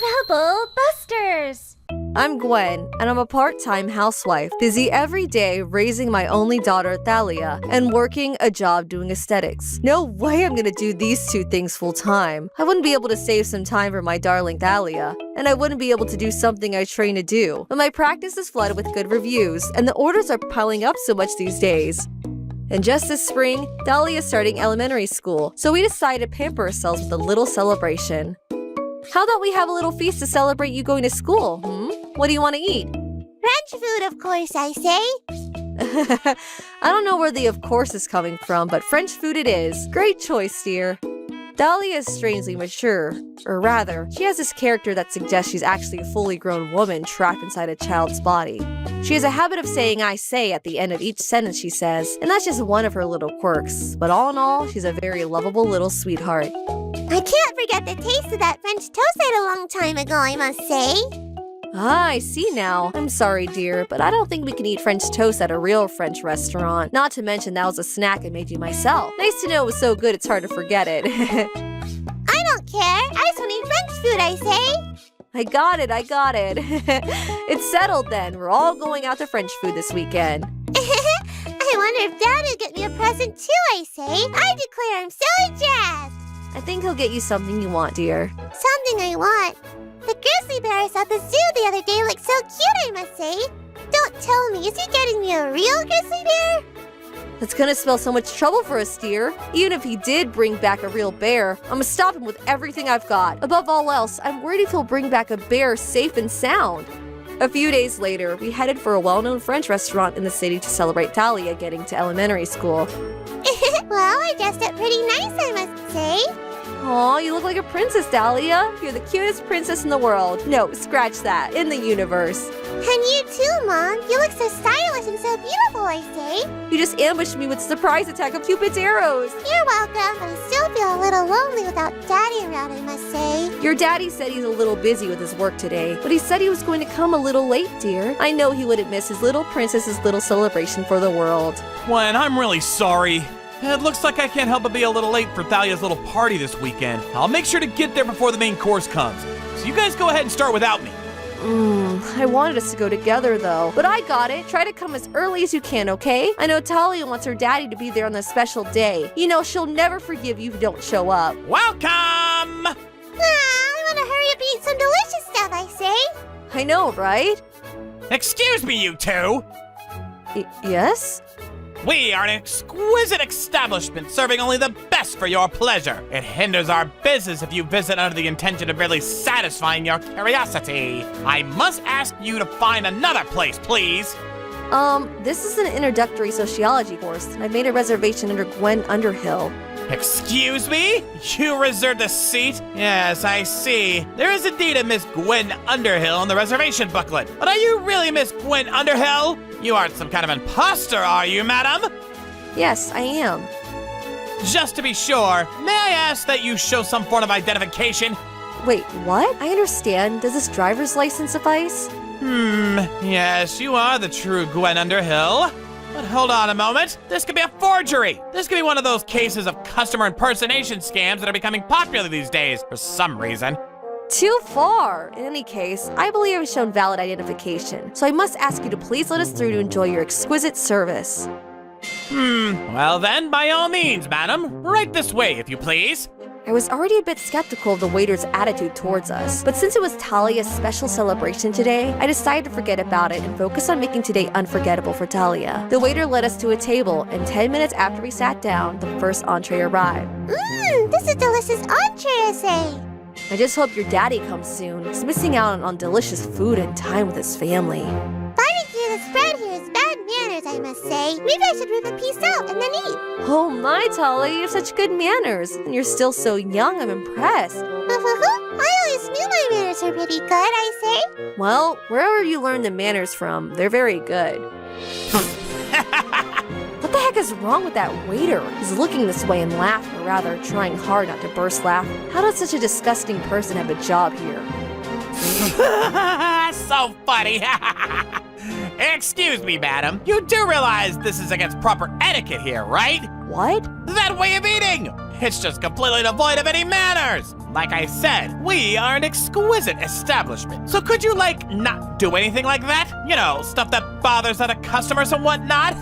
Trouble Busters! I'm Gwen, and I'm a part-time housewife, busy every day raising my only daughter, Thalia, and working a job doing aesthetics. No way I'm gonna do these two things full-time. I wouldn't be able to save some time for my darling Thalia, and I wouldn't be able to do something I train to do. But my practice is flooded with good reviews, and the orders are piling up so much these days. And just this spring, Thalia is starting elementary school, so we decided to pamper ourselves with a little celebration. How about we have a little feast to celebrate you going to school, What do you want to eat? French food, of course, I say. I don't know where the of course is coming from, but French food it is. Great choice, dear. Dahlia is strangely mature, or rather, she has this character that suggests she's actually a fully grown woman trapped inside a child's body. She has a habit of saying I say at the end of each sentence she says, and that's just one of her little quirks. But all in all, she's a very lovable little sweetheart. I can't forget the taste of that French toast I had a long time ago, I must say. Ah, I see now. I'm sorry, dear, but I don't think we can eat French toast at a real French restaurant. Not to mention that was a snack I made you myself. Nice to know it was so good it's hard to forget it. I don't care. I just want to eat French food, I say. I got it. It's settled then. We're all going out to French food this weekend. I wonder if Dad will get me a present too, I say. I declare I'm so jazzed. I think he'll get you something you want, dear. Something I want. The grizzly bear I saw at the zoo the other day looked so cute, I must say. Don't tell me, is he getting me a real grizzly bear? That's gonna spell so much trouble for us, dear. Even if he did bring back a real bear, I'm gonna stop him with everything I've got. Above all else, I'm worried if he'll bring back a bear safe and sound. A few days later, we headed for a well-known French restaurant in the city to celebrate Thalia getting to elementary school. Well, I dressed up pretty nice, I must say. Aw, you look like a princess, Thalia. You're the cutest princess in the world. No, scratch that. In the universe. And you too, Mom. You look so stylish and so beautiful, I say. You just ambushed me with a surprise attack of Cupid's arrows. You're welcome, but I still feel a little lonely without Daddy around, I must say. Your daddy said he's a little busy with his work today, but he said he was going to come a little late, dear. I know he wouldn't miss his little princess's little celebration for the world. Gwen, I'm really sorry. It looks like I can't help but be a little late for Thalia's little party this weekend. I'll make sure to get there before the main course comes. So you guys go ahead and start without me. I wanted us to go together, though. But I got it. Try to come as early as you can, okay? I know Thalia wants her daddy to be there on this special day. You know, she'll never forgive you if you don't show up. Welcome! I want to hurry up and eat some delicious stuff, I say. I know, right? Excuse me, you two! Yes? We are an exquisite establishment serving only the best for your pleasure. It hinders our business if you visit under the intention of really satisfying your curiosity. I must ask you to find another place, please. This is an introductory sociology course, and I made a reservation under Gwen Underhill. Excuse me? You reserved a seat? Yes, I see. There is indeed a Miss Gwen Underhill on the reservation booklet. But are you really Miss Gwen Underhill? You aren't some kind of imposter, are you, madam? Yes, I am. Just to be sure, may I ask that you show some form of identification? Wait, what? I understand. Does this driver's license suffice? Yes, you are the true Gwen Underhill. But hold on a moment. This could be a forgery. This could be one of those cases of customer impersonation scams that are becoming popular these days for some reason. Too far. In any case, I believe I've shown valid identification, so I must ask you to please let us through to enjoy your exquisite service. Well then, by all means, madam. Right this way, if you please. I was already a bit skeptical of the waiter's attitude towards us, but since it was Thalia's special celebration today, I decided to forget about it and focus on making today unforgettable for Thalia. The waiter led us to a table, and 10 minutes after we sat down, the first entree arrived. This is delicious entree, I say. I just hope your daddy comes soon. He's missing out on delicious food and time with his family. Biting through the spread here is bad manners, I must say. Maybe I should rip a piece out and then eat. Oh my, Thalia, you have such good manners. And you're still so young, I'm impressed. I always knew my manners were pretty good, I say. Well, wherever you learn the manners from, they're very good. What the heck is wrong with that waiter? He's looking this way and laughing, or rather, trying hard not to burst laughing. How does such a disgusting person have a job here? So funny. Excuse me, madam. You do realize this is against proper etiquette here, right? What? That way of eating! It's just completely devoid of any manners. Like I said, we are an exquisite establishment. So could you, not do anything like that? You know, stuff that bothers other customers and whatnot?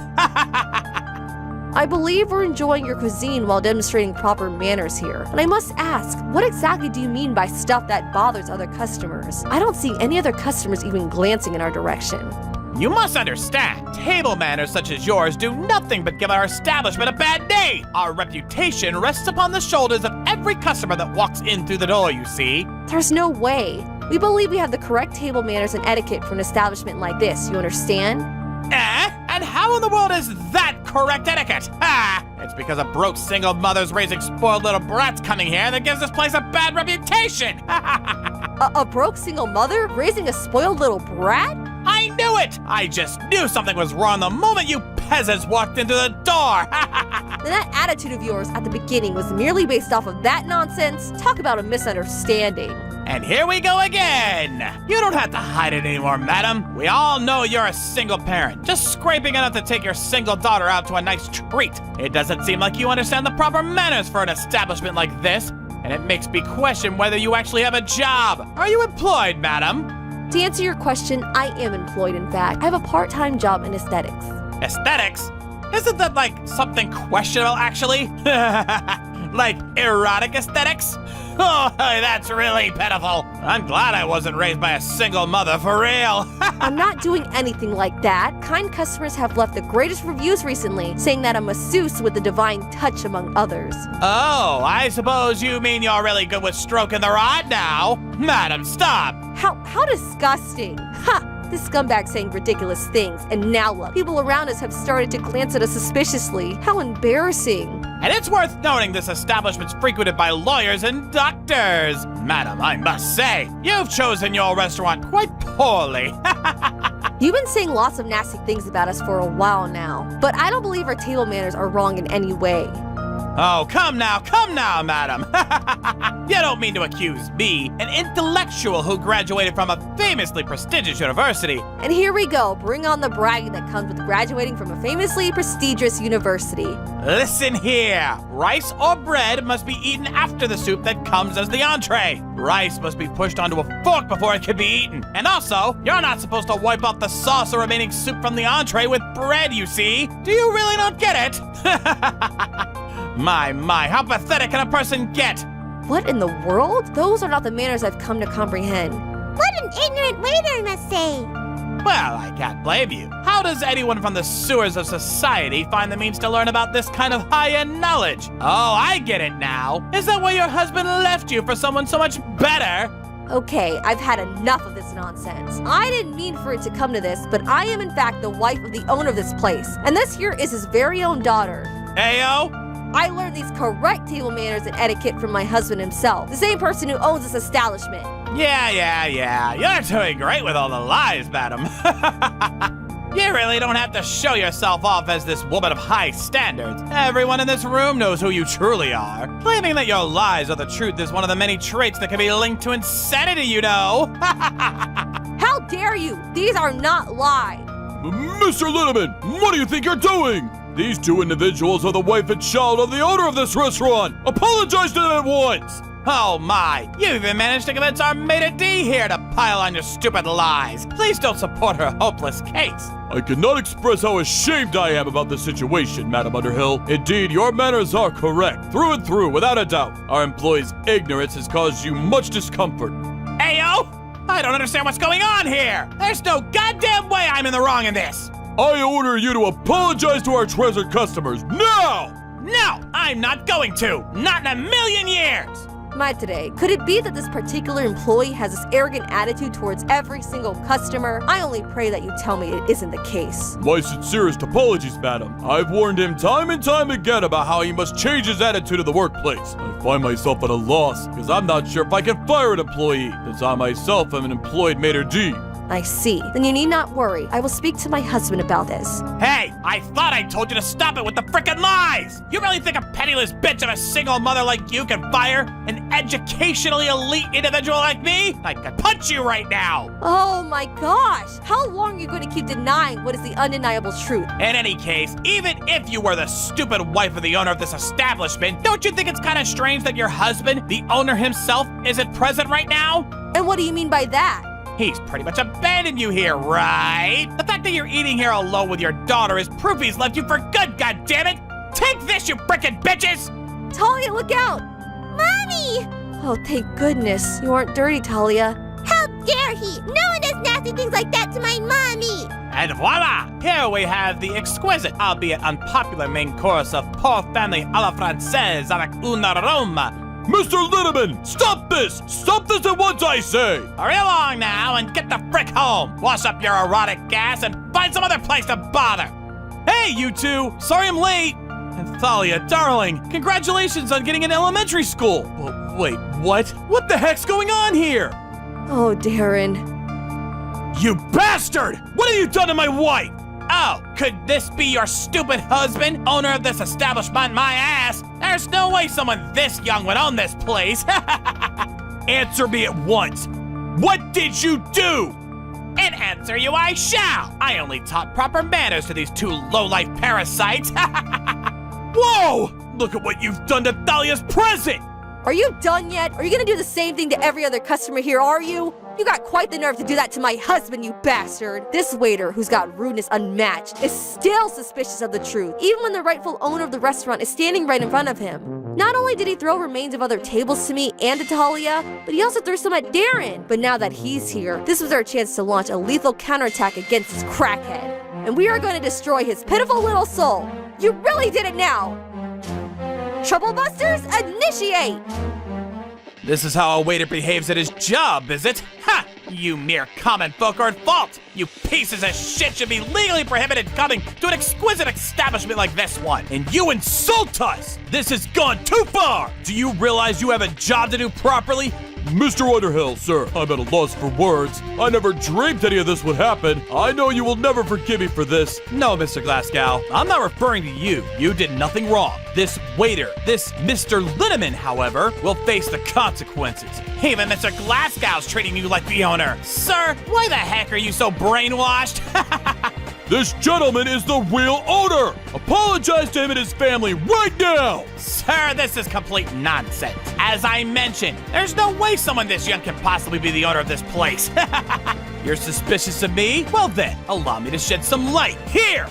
I believe we're enjoying your cuisine while demonstrating proper manners here. And I must ask, what exactly do you mean by stuff that bothers other customers? I don't see any other customers even glancing in our direction. You must understand, table manners such as yours do nothing but give our establishment a bad name. Our reputation rests upon the shoulders of every customer that walks in through the door, you see. There's no way. We believe we have the correct table manners and etiquette for an establishment like this, you understand? And how in the world is that correct etiquette? It's because of broke single mothers raising spoiled little brats coming here that gives this place a bad reputation. A broke single mother raising a spoiled little brat? I knew it! I just knew something was wrong the moment you peasants walked into the door. Then that attitude of yours at the beginning was merely based off of that nonsense? Talk about a misunderstanding. And here we go again! You don't have to hide it anymore, madam. We all know you're a single parent, just scraping enough to take your single daughter out to a nice treat. It doesn't seem like you understand the proper manners for an establishment like this, and it makes me question whether you actually have a job. Are you employed, madam? To answer your question, I am employed, in fact. I have a part-time job in aesthetics. Aesthetics? Isn't that something questionable, actually? Like erotic aesthetics? Oh, that's really pitiful. I'm glad I wasn't raised by a single mother for real. I'm not doing anything like that. Kind customers have left the greatest reviews recently, saying that I'm a masseuse with a divine touch, among others. Oh, I suppose you mean you're really good with stroking the rod now. Madam, stop. How disgusting. Ha! This scumbag saying ridiculous things, and now look, people around us have started to glance at us suspiciously. How embarrassing. And it's worth noting this establishment's frequented by lawyers and doctors. Madam, I must say, you've chosen your restaurant quite poorly. You've been saying lots of nasty things about us for a while now, but I don't believe our table manners are wrong in any way. Oh, come now, madam. You don't mean to accuse me, an intellectual who graduated from a famously prestigious university. And here we go, bring on the bragging that comes with graduating from a famously prestigious university. Listen here, rice or bread must be eaten after the soup that comes as the entree. Rice must be pushed onto a fork before it can be eaten. And also, you're not supposed to wipe off the sauce or remaining soup from the entree with bread, you see? Do you really not get it? My, how pathetic can a person get? What in the world? Those are not the manners I've come to comprehend. What an ignorant waiter, I must say. Well, I can't blame you. How does anyone from the sewers of society find the means to learn about this kind of high-end knowledge? Oh, I get it now. Is that why your husband left you for someone so much better? Okay, I've had enough of this nonsense. I didn't mean for it to come to this, but I am in fact the wife of the owner of this place, and this here is his very own daughter. Ayo? I learned these correct table manners and etiquette from my husband himself, the same person who owns this establishment. Yeah. You're doing great with all the lies, madam. You really don't have to show yourself off as this woman of high standards. Everyone in this room knows who you truly are. Claiming that your lies are the truth is one of the many traits that can be linked to insanity, you know. How dare you? These are not lies. Mr. Linneman, what do you think you're doing? These two individuals are the wife and child of the owner of this restaurant. Apologize to them at once. Oh my, you even managed to convince our maid D here to pile on your stupid lies. Please don't support her hopeless case. I cannot express how ashamed I am about this situation, Madam Underhill. Indeed, your manners are correct, through and through, without a doubt. Our employees' ignorance has caused you much discomfort. Ayo! I don't understand what's going on here. There's no goddamn way I'm in the wrong in this. I order you to apologize to our treasured customers, now! No, I'm not going to. Not in a million years. My today, could it be that this particular employee has this arrogant attitude towards every single customer? I only pray that you tell me it isn't the case. My sincerest apologies, madam. I've warned him time and time again about how he must change his attitude in the workplace. I find myself at a loss because I'm not sure if I can fire an employee, since I myself am an employed maitre d'. I see. Then you need not worry. I will speak to my husband about this. Hey, I thought I told you to stop it with the frickin' lies! You really think a penniless bitch of a single mother like you can fire an educationally elite individual like me? I could punch you right now! Oh my gosh! How long are you going to keep denying what is the undeniable truth? In any case, even if you were the stupid wife of the owner of this establishment, don't you think it's kind of strange that your husband, the owner himself, isn't present right now? And what do you mean by that? He's pretty much abandoned you here, right? The fact that you're eating here alone with your daughter is proof he's left you for good, goddammit! Take this, you frickin' bitches! Talia, look out! Mommy! Oh, thank goodness. You aren't dirty, Talia. How dare he? No one does nasty things like that to my mommy! And voila! Here we have the exquisite, albeit unpopular main course of Poor Family à la Française avec una Roma. Mr. Linneman, stop this! Stop this at once, I say! Hurry along now and get the frick home. Wash up your erotic gas and find some other place to bother. Hey, you two! Sorry I'm late! And Thalia, darling, congratulations on getting into elementary school! Well, wait, what? What the heck's going on here? Oh, Darren. You bastard! What have you done to my wife? Oh, could this be your stupid husband, owner of this establishment, my ass? There's no way someone this young would own this place. Answer me at once. What did you do? And answer you I shall. I only taught proper manners to these two low-life parasites. Whoa! Look at what you've done to Thalia's present! Are you done yet? Are you gonna do the same thing to every other customer here, are you? You got quite the nerve to do that to my husband, you bastard! This waiter, who's got rudeness unmatched, is still suspicious of the truth, even when the rightful owner of the restaurant is standing right in front of him. Not only did he throw remains of other tables to me and to Talia, but he also threw some at Darren. But now that he's here, this was our chance to launch a lethal counterattack against this crackhead. And we are going to destroy his pitiful little soul. You really did it now! Troublebusters, initiate! This is how a waiter behaves at his job, is it? Ha! You mere common folk are at fault! You pieces of shit should be legally prohibited coming to an exquisite establishment like this one! And you insult us! This has gone too far! Do you realize you have a job to do properly? Mr. Underhill, sir, I'm at a loss for words. I never dreamed any of this would happen. I know you will never forgive me for this. No, Mr. Glasgow, I'm not referring to you. You did nothing wrong. This waiter, this Mr. Linneman, however, will face the consequences. Even Mr. Glasgow's treating you like the owner. Sir, why the heck are you so brainwashed? This gentleman is the real owner! Apologize to him and his family right now! Sir, this is complete nonsense. As I mentioned, there's no way someone this young can possibly be the owner of this place. You're suspicious of me? Well then, allow me to shed some light. Here!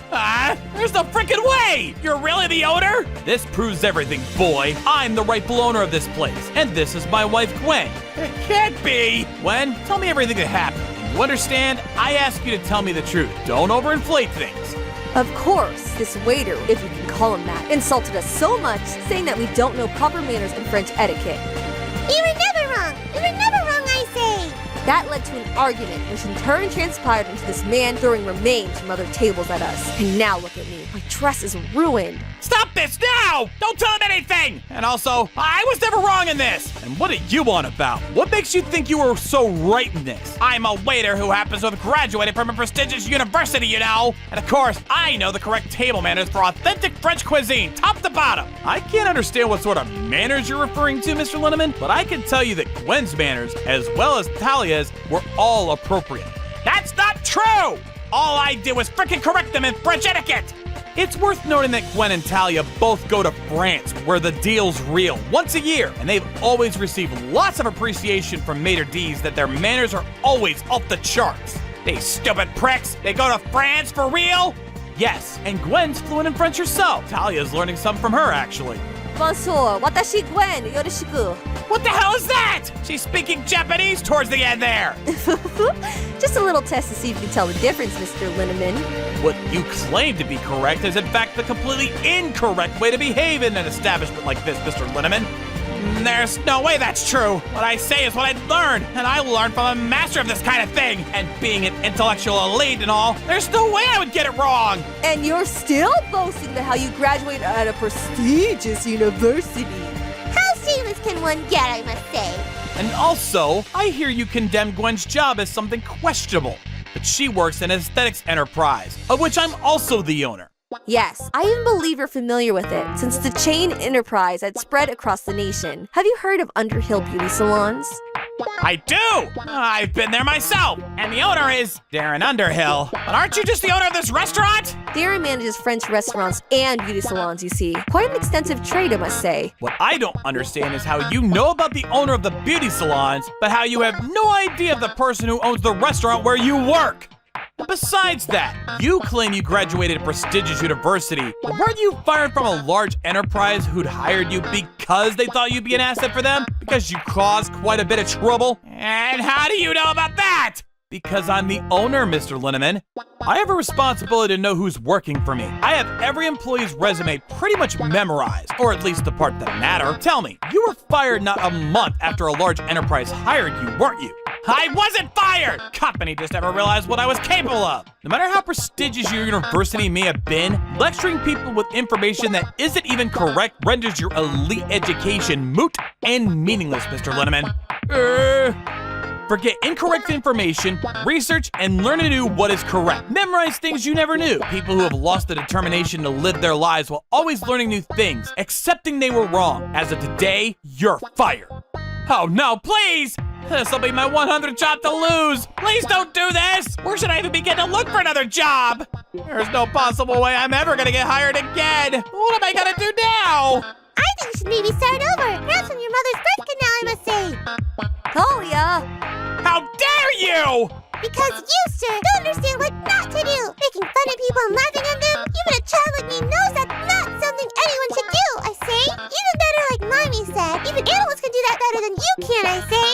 There's no freaking way! You're really the owner? This proves everything, boy. I'm the rightful owner of this place, and this is my wife, Gwen. It can't be! Gwen, tell me everything that happened. You understand? I ask you to tell me the truth. Don't overinflate things. Of course, this waiter, if you can call him that, insulted us so much, saying that we don't know proper manners and French etiquette. You were never wrong! You were never wrong, I say! That led to an argument, which in turn transpired into this man throwing remains from other tables at us. And now look at me. My dress is ruined. Stop this now! Don't tell him anything! And also, I was never wrong in this! And what are you on about? What makes you think you were so right in this? I'm a waiter who happens to have graduated from a prestigious university, you know! And of course, I know the correct table manners for authentic French cuisine, top to bottom! I can't understand what sort of manners you're referring to, Mr. Linneman, but I can tell you that Gwen's manners, as well as Talia's, were all appropriate. That's not true! All I did was frickin' correct them in French etiquette! It's worth noting that Gwen and Talia both go to France, where the deal's real, once a year, and they've always received lots of appreciation from maitre d's that their manners are always off the charts. These stupid pricks, they go to France for real? Yes, and Gwen's fluent in French herself. Talia's learning some from her, actually. Bonsoir, watashi Gwen, yoroshiku. What the hell is that? She's speaking Japanese towards the end there. Just a little test to see if you can tell the difference, Mr. Linneman. What you claim to be correct is in fact the completely incorrect way to behave in an establishment like this, Mr. Linneman. There's no way that's true. What I say is what I learned, and I learned from a master of this kind of thing. And being an intellectual elite and all, there's no way I would get it wrong. And you're still boasting about how you graduated at a prestigious university. How shameless can one get, I must say? And also, I hear you condemn Gwen's job as something questionable. But she works in an aesthetics enterprise, of which I'm also the owner. Yes, I even believe you're familiar with it, since it's a chain enterprise that spread across the nation. Have you heard of Underhill Beauty Salons? I do! I've been there myself, and the owner is Darren Underhill. But aren't you just the owner of this restaurant? Darren manages French restaurants and beauty salons, you see. Quite an extensive trade, I must say. What I don't understand is how you know about the owner of the beauty salons, but how you have no idea of the person who owns the restaurant where you work. And besides that, you claim you graduated at a prestigious university, but weren't you fired from a large enterprise who'd hired you because they thought you'd be an asset for them? Because you caused quite a bit of trouble? And how do you know about that? Because I'm the owner, Mr. Linneman. I have a responsibility to know who's working for me. I have every employee's resume pretty much memorized, or at least the part that matter. Tell me, you were fired not a month after a large enterprise hired you, weren't you? I wasn't fired! Company just never realized what I was capable of. No matter how prestigious your university may have been, lecturing people with information that isn't even correct renders your elite education moot and meaningless, Mr. Linneman. Forget incorrect information, research, and learn to do what is correct. Memorize things you never knew. People who have lost the determination to live their lives while always learning new things, accepting they were wrong. As of today, you're fired. Oh no, please! This'll be my 100th job to lose! Please don't do this! Where should I even begin to look for another job? There's no possible way I'm ever gonna get hired again! What am I gonna do now? I think you should maybe start over. Perhaps from your mother's birth canal, I must say. Talia! How dare you! Because you, sir, don't understand what not to do. Making fun of people and laughing at them, even a child like me knows that's not something anyone should do, I say. Even better, like Mommy said. Even animals can do that better than you can, I say.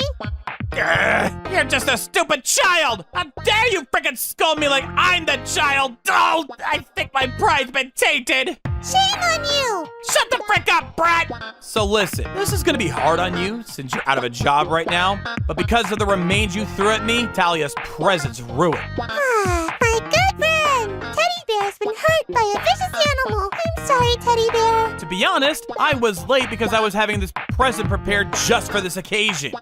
You're just a stupid child! How dare you frickin' scold me like I'm the child! Oh, I think my pride's been tainted! Shame on you! Shut the frick up, brat! So listen, this is gonna be hard on you since you're out of a job right now, but because of the remains you threw at me, Talia's present's ruined. Ah, my good friend! Teddy Bear's been hurt by a vicious animal. I'm sorry, Teddy Bear. To be honest, I was late because I was having this present prepared just for this occasion.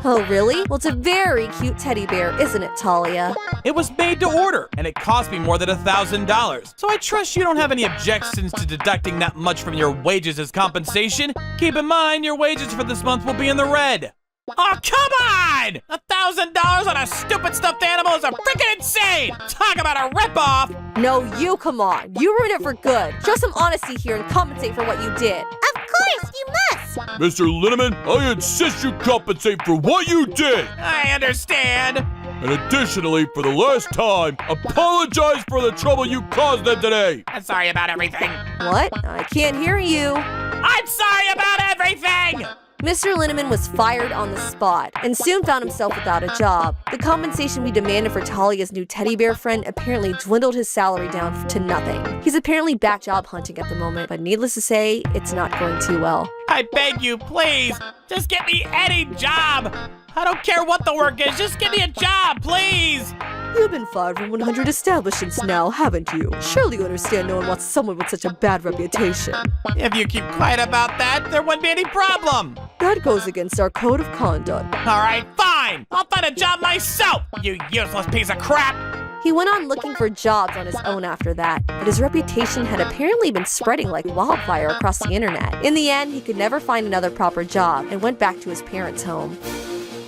Oh, really? Well, it's a very cute teddy bear, isn't it, Talia? It was made to order, and it cost me more than $1,000. So I trust you don't have any objections to deducting that much from your wages as compensation. Keep in mind, your wages for this month will be in the red. Oh, come on! $1,000 on a stupid stuffed animal is a freaking insane! Talk about a ripoff! No, you come on. You ruined it for good. Show some honesty here and compensate for what you did. Of course, you must! Mr. Linneman, I insist you compensate for what you did! I understand. And additionally, for the last time, apologize for the trouble you caused them today! I'm sorry about everything. What? I can't hear you. I'm sorry about everything! Mr. Linneman was fired on the spot and soon found himself without a job. The compensation we demanded for Talia's new teddy bear friend apparently dwindled his salary down to nothing. He's apparently back job hunting at the moment, but needless to say, it's not going too well. I beg you, please, just get me any job. I don't care what the work is, just give me a job, please. You've been fired from 100 establishments now, haven't you? Surely you understand no one wants someone with such a bad reputation. If you keep quiet about that, there wouldn't be any problem. That goes against our code of conduct. All right, fine. I'll find a job myself, you useless piece of crap. He went on looking for jobs on his own after that, but his reputation had apparently been spreading like wildfire across the internet. In the end, he could never find another proper job and went back to his parents' home.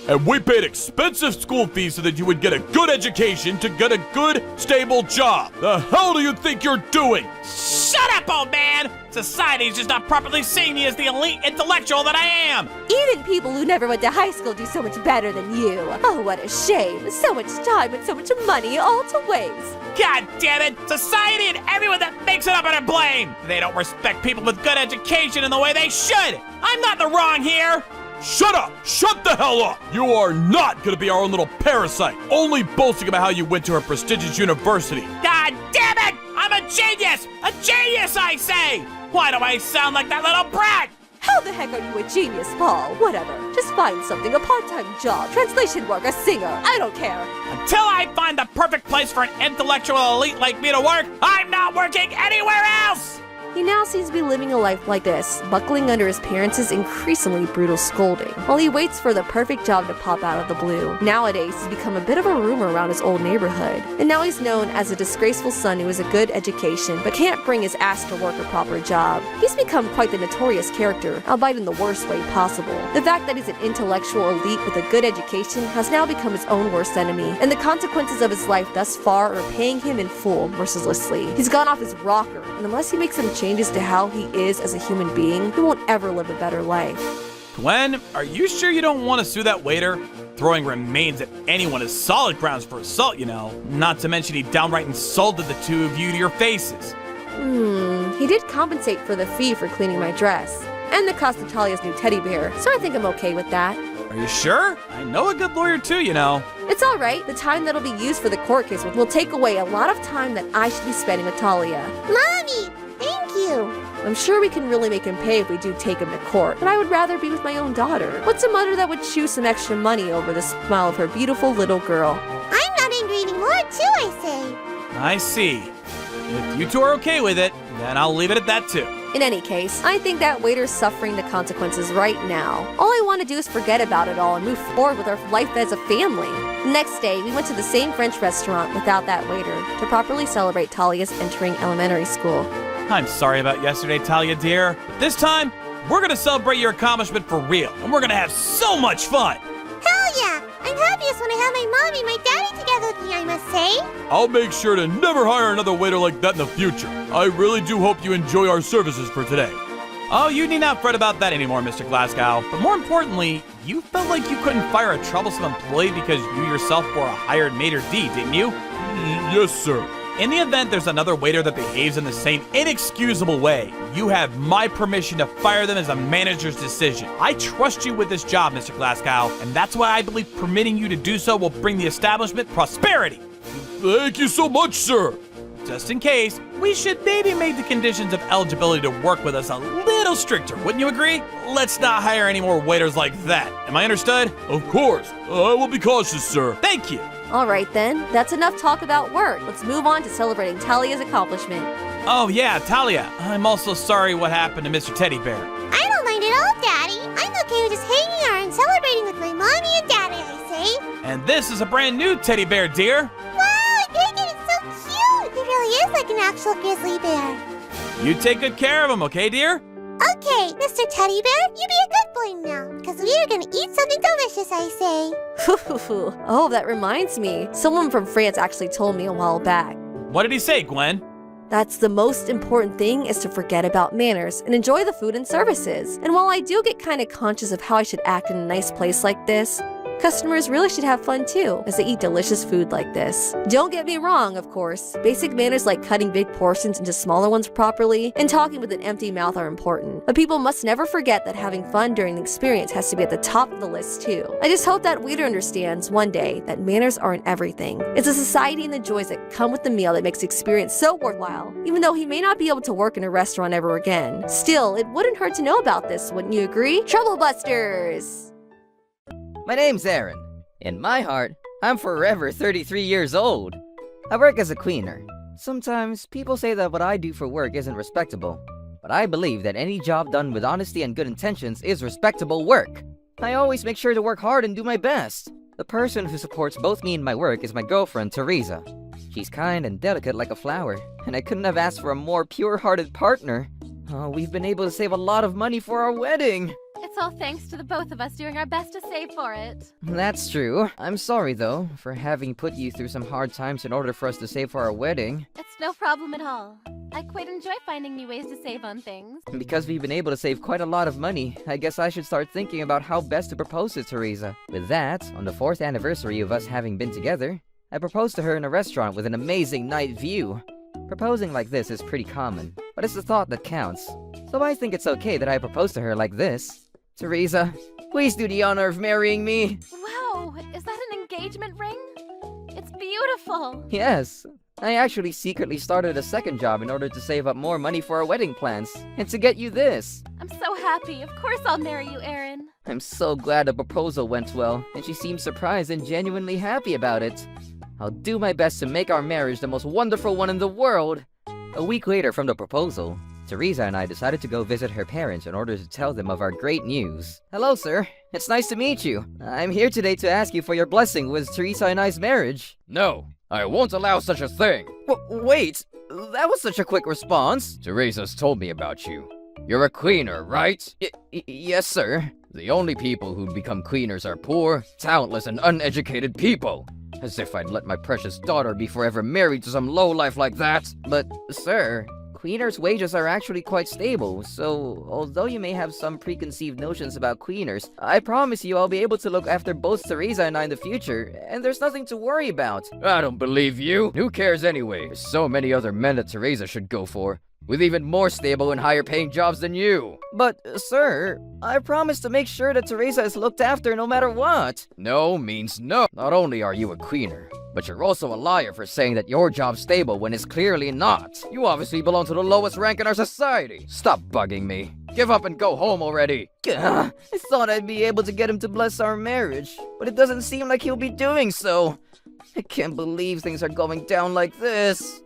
And we paid expensive school fees so that you would get a good education to get a good, stable job. The hell do you think you're doing? Shut up, old man! Society's just not properly seeing me as the elite intellectual that I am! Even people who never went to high school do so much better than you. Oh, what a shame. So much time and so much money all to waste. God damn it! Society and everyone that makes it up are to blame! They don't respect people with good education in the way they should! I'm not in the wrong here! Shut up! Shut the hell up! You are not gonna be our own little parasite, only boasting about how you went to a prestigious university. God damn it! I'm a genius! A genius, I say! Why do I sound like that little brat? How the heck are you a genius, Paul? Whatever. Just find something, a part-time job, translation work, a singer. I don't care. Until I find the perfect place for an intellectual elite like me to work, I'm not working anywhere else! He now seems to be living a life like this, buckling under his parents' increasingly brutal scolding, while he waits for the perfect job to pop out of the blue. Nowadays, he's become a bit of a rumor around his old neighborhood, and now he's known as a disgraceful son who has a good education but can't bring his ass to work a proper job. He's become quite the notorious character, albeit in the worst way possible. The fact that he's an intellectual elite with a good education has now become his own worst enemy, and the consequences of his life thus far are paying him in full mercilessly. He's gone off his rocker, and unless he makes some changes to how he is as a human being, he won't ever live a better life. Gwen, are you sure you don't want to sue that waiter? Throwing remains at anyone is solid grounds for assault, you know. Not to mention he downright insulted the two of you to your faces. He did compensate for the fee for cleaning my dress, and the cost of Talia's new teddy bear, so I think I'm okay with that. Are you sure? I know a good lawyer too, you know. It's alright, the time that'll be used for the court case will take away a lot of time that I should be spending with Talia. Mommy, thank you. I'm sure we can really make him pay if we do take him to court, but I would rather be with my own daughter. What's a mother that would choose some extra money over the smile of her beautiful little girl? I'm not angry anymore, too, I say. I see. If you two are okay with it, then I'll leave it at that too. In any case, I think that waiter's suffering the consequences right now. All I want to do is forget about it all and move forward with our life as a family. The next day, we went to the same French restaurant without that waiter to properly celebrate Talia's entering elementary school. I'm sorry about yesterday, Talia dear. But this time, we're gonna celebrate your accomplishment for real, and we're gonna have so much fun. Hell yeah! I'm happiest when I have my mommy and my daddy together with me, I must say. I'll make sure to never hire another waiter like that in the future. I really do hope you enjoy our services for today. Oh, you need not fret about that anymore, Mr. Glasgow. But more importantly, you felt like you couldn't fire a troublesome employee because you yourself were a hired maitre d', didn't you? Yes, sir. In the event there's another waiter that behaves in the same inexcusable way, you have my permission to fire them as a manager's decision. I trust you with this job, Mr. Glasgow, and that's why I believe permitting you to do so will bring the establishment prosperity. Thank you so much, sir. Just in case, we should maybe make the conditions of eligibility to work with us a little stricter, wouldn't you agree? Let's not hire any more waiters like that. Am I understood? Of course. I will be cautious, sir. Thank you. Alright then, that's enough talk about work. Let's move on to celebrating Talia's accomplishment. Oh yeah, Talia, I'm also sorry what happened to Mr. Teddy Bear. I don't mind at all, Daddy. I'm okay with just hanging out and celebrating with my mommy and daddy, I say. And this is a brand new teddy bear, dear. Wow, Bacon is so cute. He really is like an actual grizzly bear. You take good care of him, okay, dear? Okay, Mr. Teddy Bear, you be a good boy now, because we are gonna eat something delicious, I say. Oh, that reminds me. Someone from France actually told me a while back. What did he say, Gwen? That's the most important thing is to forget about manners and enjoy the food and services. And while I do get kind of conscious of how I should act in a nice place like this, customers really should have fun too, as they eat delicious food like this. Don't get me wrong, of course. Basic manners like cutting big portions into smaller ones properly and talking with an empty mouth are important. But people must never forget that having fun during the experience has to be at the top of the list too. I just hope that waiter understands one day that manners aren't everything. It's a society and the joys that come with the meal that makes the experience so worthwhile, even though he may not be able to work in a restaurant ever again. Still, it wouldn't hurt to know about this, wouldn't you agree? Trouble Busters! My name's Aaron. In my heart, I'm forever 33 years old. I work as a cleaner. Sometimes people say that what I do for work isn't respectable, but I believe that any job done with honesty and good intentions is respectable work. I always make sure to work hard and do my best. The person who supports both me and my work is my girlfriend, Teresa. She's kind and delicate like a flower, and I couldn't have asked for a more pure-hearted partner. Oh, we've been able to save a lot of money for our wedding. It's all thanks to the both of us doing our best to save for it. That's true. I'm sorry, though, for having put you through some hard times in order for us to save for our wedding. It's no problem at all. I quite enjoy finding new ways to save on things. Because we've been able to save quite a lot of money, I guess I should start thinking about how best to propose to Teresa. With that, on the 4th anniversary of us having been together, I proposed to her in a restaurant with an amazing night view. Proposing like this is pretty common, but it's the thought that counts. So I think it's okay that I propose to her like this. Teresa, please do the honor of marrying me. Wow, is that an engagement ring? It's beautiful. Yes, I actually secretly started a second job in order to save up more money for our wedding plans, and to get you this. I'm so happy. Of course I'll marry you, Aaron. I'm so glad the proposal went well, and she seemed surprised and genuinely happy about it. I'll do my best to make our marriage the most wonderful one in the world. A week later from the proposal, Teresa and I decided to go visit her parents in order to tell them of our great news. Hello, sir. It's nice to meet you. I'm here today to ask you for your blessing with Teresa and I's marriage. No, I won't allow such a thing. Wait, that was such a quick response. Teresa's told me about you. You're a queener, right? Yes, sir. The only people who become queeners are poor, talentless, and uneducated people. As if I'd let my precious daughter be forever married to some lowlife like that. But, sir, queeners' wages are actually quite stable, so although you may have some preconceived notions about queeners, I promise you I'll be able to look after both Teresa and I in the future, and there's nothing to worry about. I don't believe you. Who cares anyway? There's so many other men that Teresa should go for, with even more stable and higher paying jobs than you. But, sir, I promise to make sure that Teresa is looked after no matter what. No means no. Not only are you a queener, but you're also a liar for saying that your job's stable when it's clearly not. You obviously belong to the lowest rank in our society. Stop bugging me. Give up and go home already. I thought I'd be able to get him to bless our marriage, but it doesn't seem like he'll be doing so. I can't believe things are going down like this.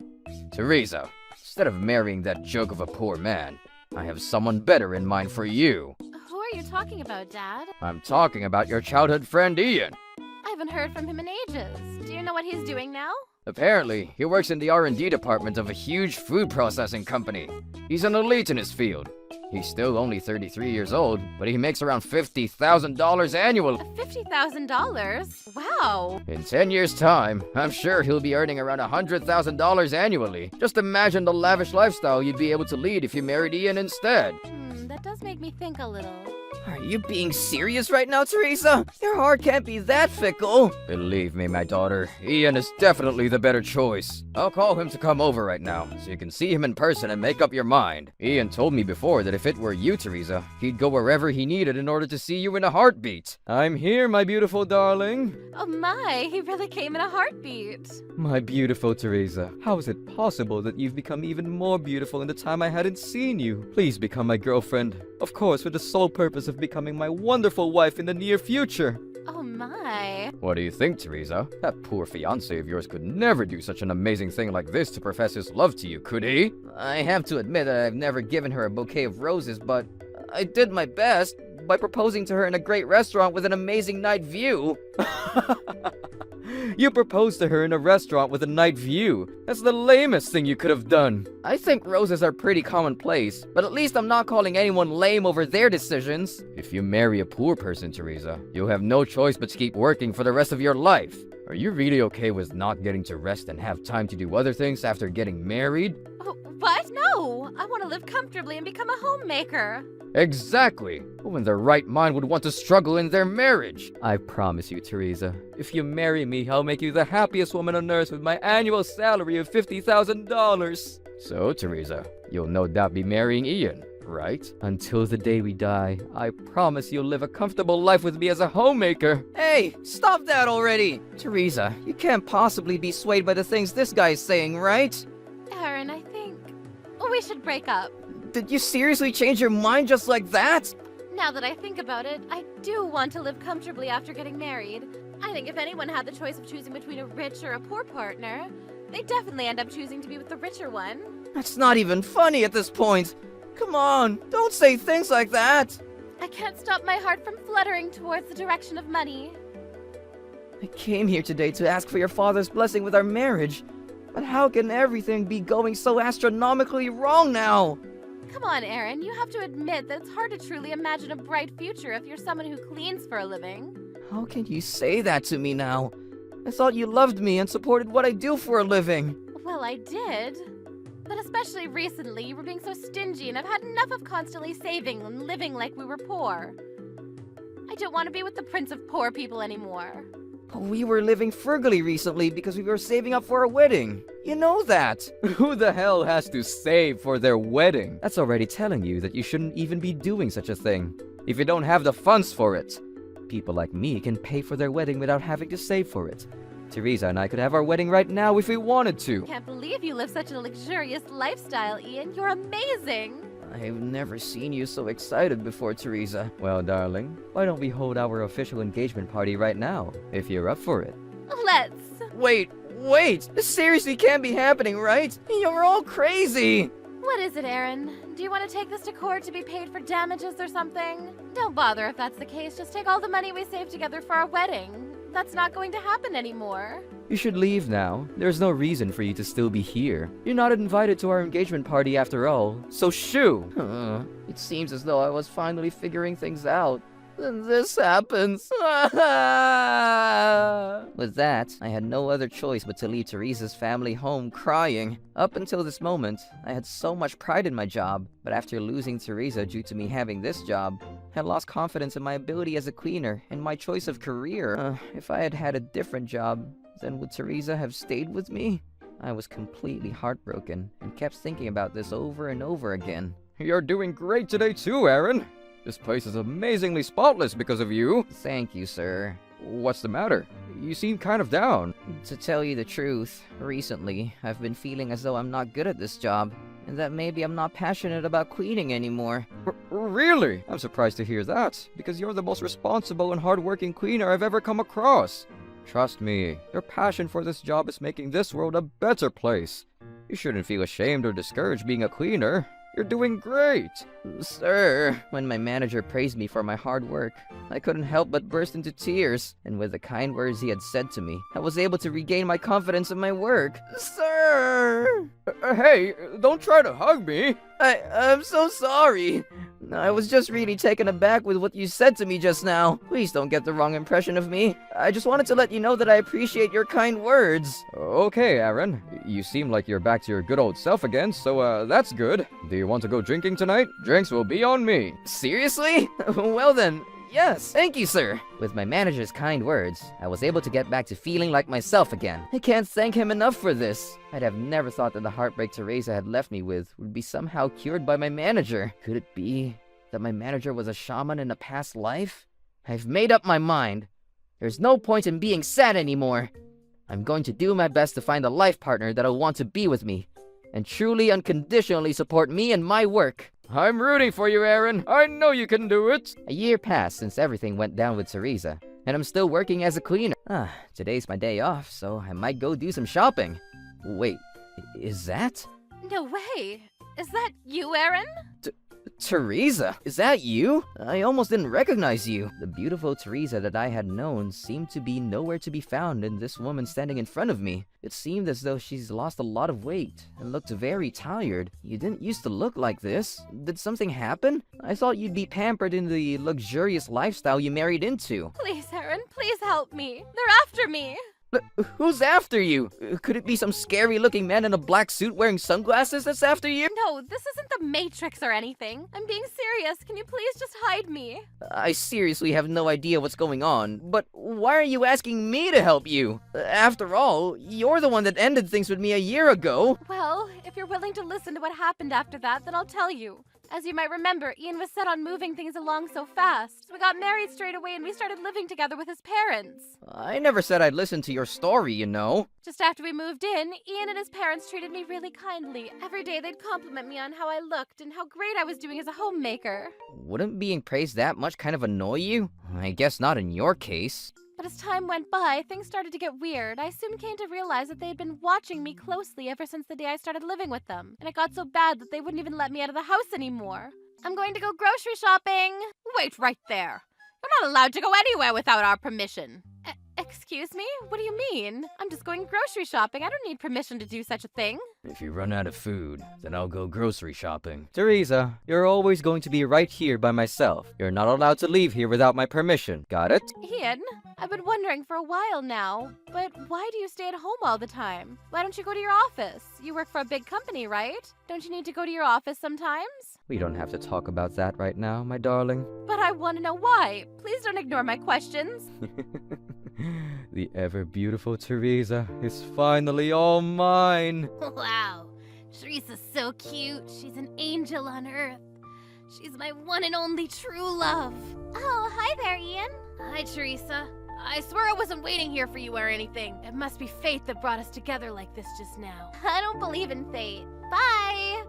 Teresa, instead of marrying that joke of a poor man, I have someone better in mind for you. Who are you talking about, Dad? I'm talking about your childhood friend Ian. I haven't heard from him in ages. Do you know what he's doing now? Apparently, he works in the R&D department of a huge food processing company. He's an elite in his field. He's still only 33 years old, but he makes around $50,000 annually. $50,000? Wow! In 10 years' time, I'm sure he'll be earning around $100,000 annually. Just imagine the lavish lifestyle you'd be able to lead if you married Ian instead. That does make me think a little. Are you being serious right now, Teresa? Your heart can't be that fickle. Believe me, my daughter, Ian is definitely the better choice. I'll call him to come over right now, so you can see him in person and make up your mind. Ian told me before that if it were you, Teresa, he'd go wherever he needed in order to see you in a heartbeat. I'm here, my beautiful darling. Oh my, he really came in a heartbeat. My beautiful Teresa, how is it possible that you've become even more beautiful in the time I hadn't seen you? Please become my girlfriend. Of course, with the sole purpose of becoming my wonderful wife in the near future. Oh my. What do you think, Teresa? That poor fiancé of yours could never do such an amazing thing like this to profess his love to you, could he? I have to admit that I've never given her a bouquet of roses, but I did my best by proposing to her in a great restaurant with an amazing night view. You proposed to her in a restaurant with a night view. That's the lamest thing you could have done. I think roses are pretty commonplace, but at least I'm not calling anyone lame over their decisions. If you marry a poor person, Teresa, you'll have no choice but to keep working for the rest of your life. Are you really okay with not getting to rest and have time to do other things after getting married? Oh, what? No! I want to live comfortably and become a homemaker. Exactly! Who in their right mind would want to struggle in their marriage? I promise you, Teresa, if you marry me, I'll make you the happiest woman on earth with my annual salary of $50,000. So, Teresa, you'll no doubt be marrying Ian, right? Until the day we die, I promise you'll live a comfortable life with me as a homemaker. Hey, stop that already! Teresa, you can't possibly be swayed by the things this guy's saying, right? Aaron, I think we should break up. Did you seriously change your mind just like that? Now that I think about it, I do want to live comfortably after getting married. I think if anyone had the choice of choosing between a rich or a poor partner, they definitely end up choosing to be with the richer one. That's not even funny at this point. Come on, don't say things like that. I can't stop my heart from fluttering towards the direction of money. I came here today to ask for your father's blessing with our marriage. But how can everything be going so astronomically wrong now? Come on, Aaron, you have to admit that it's hard to truly imagine a bright future if you're someone who cleans for a living. How can you say that to me now? I thought you loved me and supported what I do for a living. Well, I did. But especially recently, you were being so stingy and I've had enough of constantly saving and living like we were poor. I don't want to be with the prince of poor people anymore. We were living frugally recently because we were saving up for a wedding. You know that. Who the hell has to save for their wedding? That's already telling you that you shouldn't even be doing such a thing. If you don't have the funds for it. People like me can pay for their wedding without having to save for it. Teresa and I could have our wedding right now if we wanted to. Can't believe you live such a luxurious lifestyle, Ian. You're amazing. I've never seen you so excited before, Teresa. Well, darling, why don't we hold our official engagement party right now, if you're up for it? Let's. Wait! This seriously can't be happening, right? You're all crazy! What is it, Aaron? Do you want to take this to court to be paid for damages or something? Don't bother if that's the case. Just take all the money we saved together for our wedding. That's not going to happen anymore. You should leave now. There's no reason for you to still be here. You're not invited to our engagement party after all, so shoo! It seems as though I was finally figuring things out. Then this happens. With that, I had no other choice but to leave Teresa's family home crying. Up until this moment, I had so much pride in my job, but after losing Teresa due to me having this job, I lost confidence in my ability as a cleaner and my choice of career. If I had had a different job, then would Teresa have stayed with me? I was completely heartbroken and kept thinking about this over and over again. You're doing great today too, Aaron. This place is amazingly spotless because of you. Thank you, sir. What's the matter? You seem kind of down. To tell you the truth, recently, I've been feeling as though I'm not good at this job, and that maybe I'm not passionate about cleaning anymore. Really? I'm surprised to hear that, because you're the most responsible and hardworking cleaner I've ever come across. Trust me, your passion for this job is making this world a better place. You shouldn't feel ashamed or discouraged being a cleaner. You're doing great! Sir, when my manager praised me for my hard work, I couldn't help but burst into tears, and with the kind words he had said to me, I was able to regain my confidence in my work. Sir! Hey, don't try to hug me! I'm so sorry. I was just really taken aback with what you said to me just now. Please don't get the wrong impression of me. I just wanted to let you know that I appreciate your kind words. Okay, Aaron. You seem like you're back to your good old self again, so that's good. Do you want to go drinking tonight? Drinks will be on me. Seriously? Well then, yes. Thank you, sir. With my manager's kind words, I was able to get back to feeling like myself again. I can't thank him enough for this. I'd have never thought that the heartbreak Teresa had left me with would be somehow cured by my manager. Could it be that my manager was a shaman in a past life? I've made up my mind. There's no point in being sad anymore. I'm going to do my best to find a life partner that'll want to be with me and truly unconditionally support me and my work. I'm rooting for you, Aaron. I know you can do it. A year passed since everything went down with Teresa, and I'm still working as a cleaner. Today's my day off, so I might go do some shopping. Wait, is that? No way! Is that you, Aaron? Teresa? Is that you? I almost didn't recognize you. The beautiful Teresa that I had known seemed to be nowhere to be found in this woman standing in front of me. It seemed as though she's lost a lot of weight and looked very tired. You didn't used to look like this. Did something happen? I thought you'd be pampered in the luxurious lifestyle you married into. Please, Aaron, please help me. They're after me. Who's after you? Could it be some scary-looking man in a black suit wearing sunglasses that's after you? No, this isn't the Matrix or anything. I'm being serious. Can you please just hide me? I seriously have no idea what's going on, but why are you asking me to help you? After all, you're the one that ended things with me a year ago. Well, if you're willing to listen to what happened after that, then I'll tell you. As you might remember, Ian was set on moving things along so fast. We got married straight away and we started living together with his parents. I never said I'd listen to your story, you know. Just after we moved in, Ian and his parents treated me really kindly. Every day they'd compliment me on how I looked and how great I was doing as a homemaker. Wouldn't being praised that much kind of annoy you? I guess not in your case. But as time went by, things started to get weird. I soon came to realize that they had been watching me closely ever since the day I started living with them. And it got so bad that they wouldn't even let me out of the house anymore. I'm going to go grocery shopping. Wait right there. You're not allowed to go anywhere without our permission. Excuse me? What do you mean? I'm just going grocery shopping. I don't need permission to do such a thing. If you run out of food, then I'll go grocery shopping. Teresa, you're always going to be right here by myself. You're not allowed to leave here without my permission. Got it? Ian, I've been wondering for a while now, but why do you stay at home all the time? Why don't you go to your office? You work for a big company, right? Don't you need to go to your office sometimes? We don't have to talk about that right now, my darling. But I want to know why. Please don't ignore my questions. The ever-beautiful Teresa is finally all mine. Wow, Teresa's so cute. She's an angel on Earth. She's my one and only true love. Oh, hi there, Ian. Hi, Teresa. I swear I wasn't waiting here for you or anything. It must be fate that brought us together like this just now. I don't believe in fate. Bye.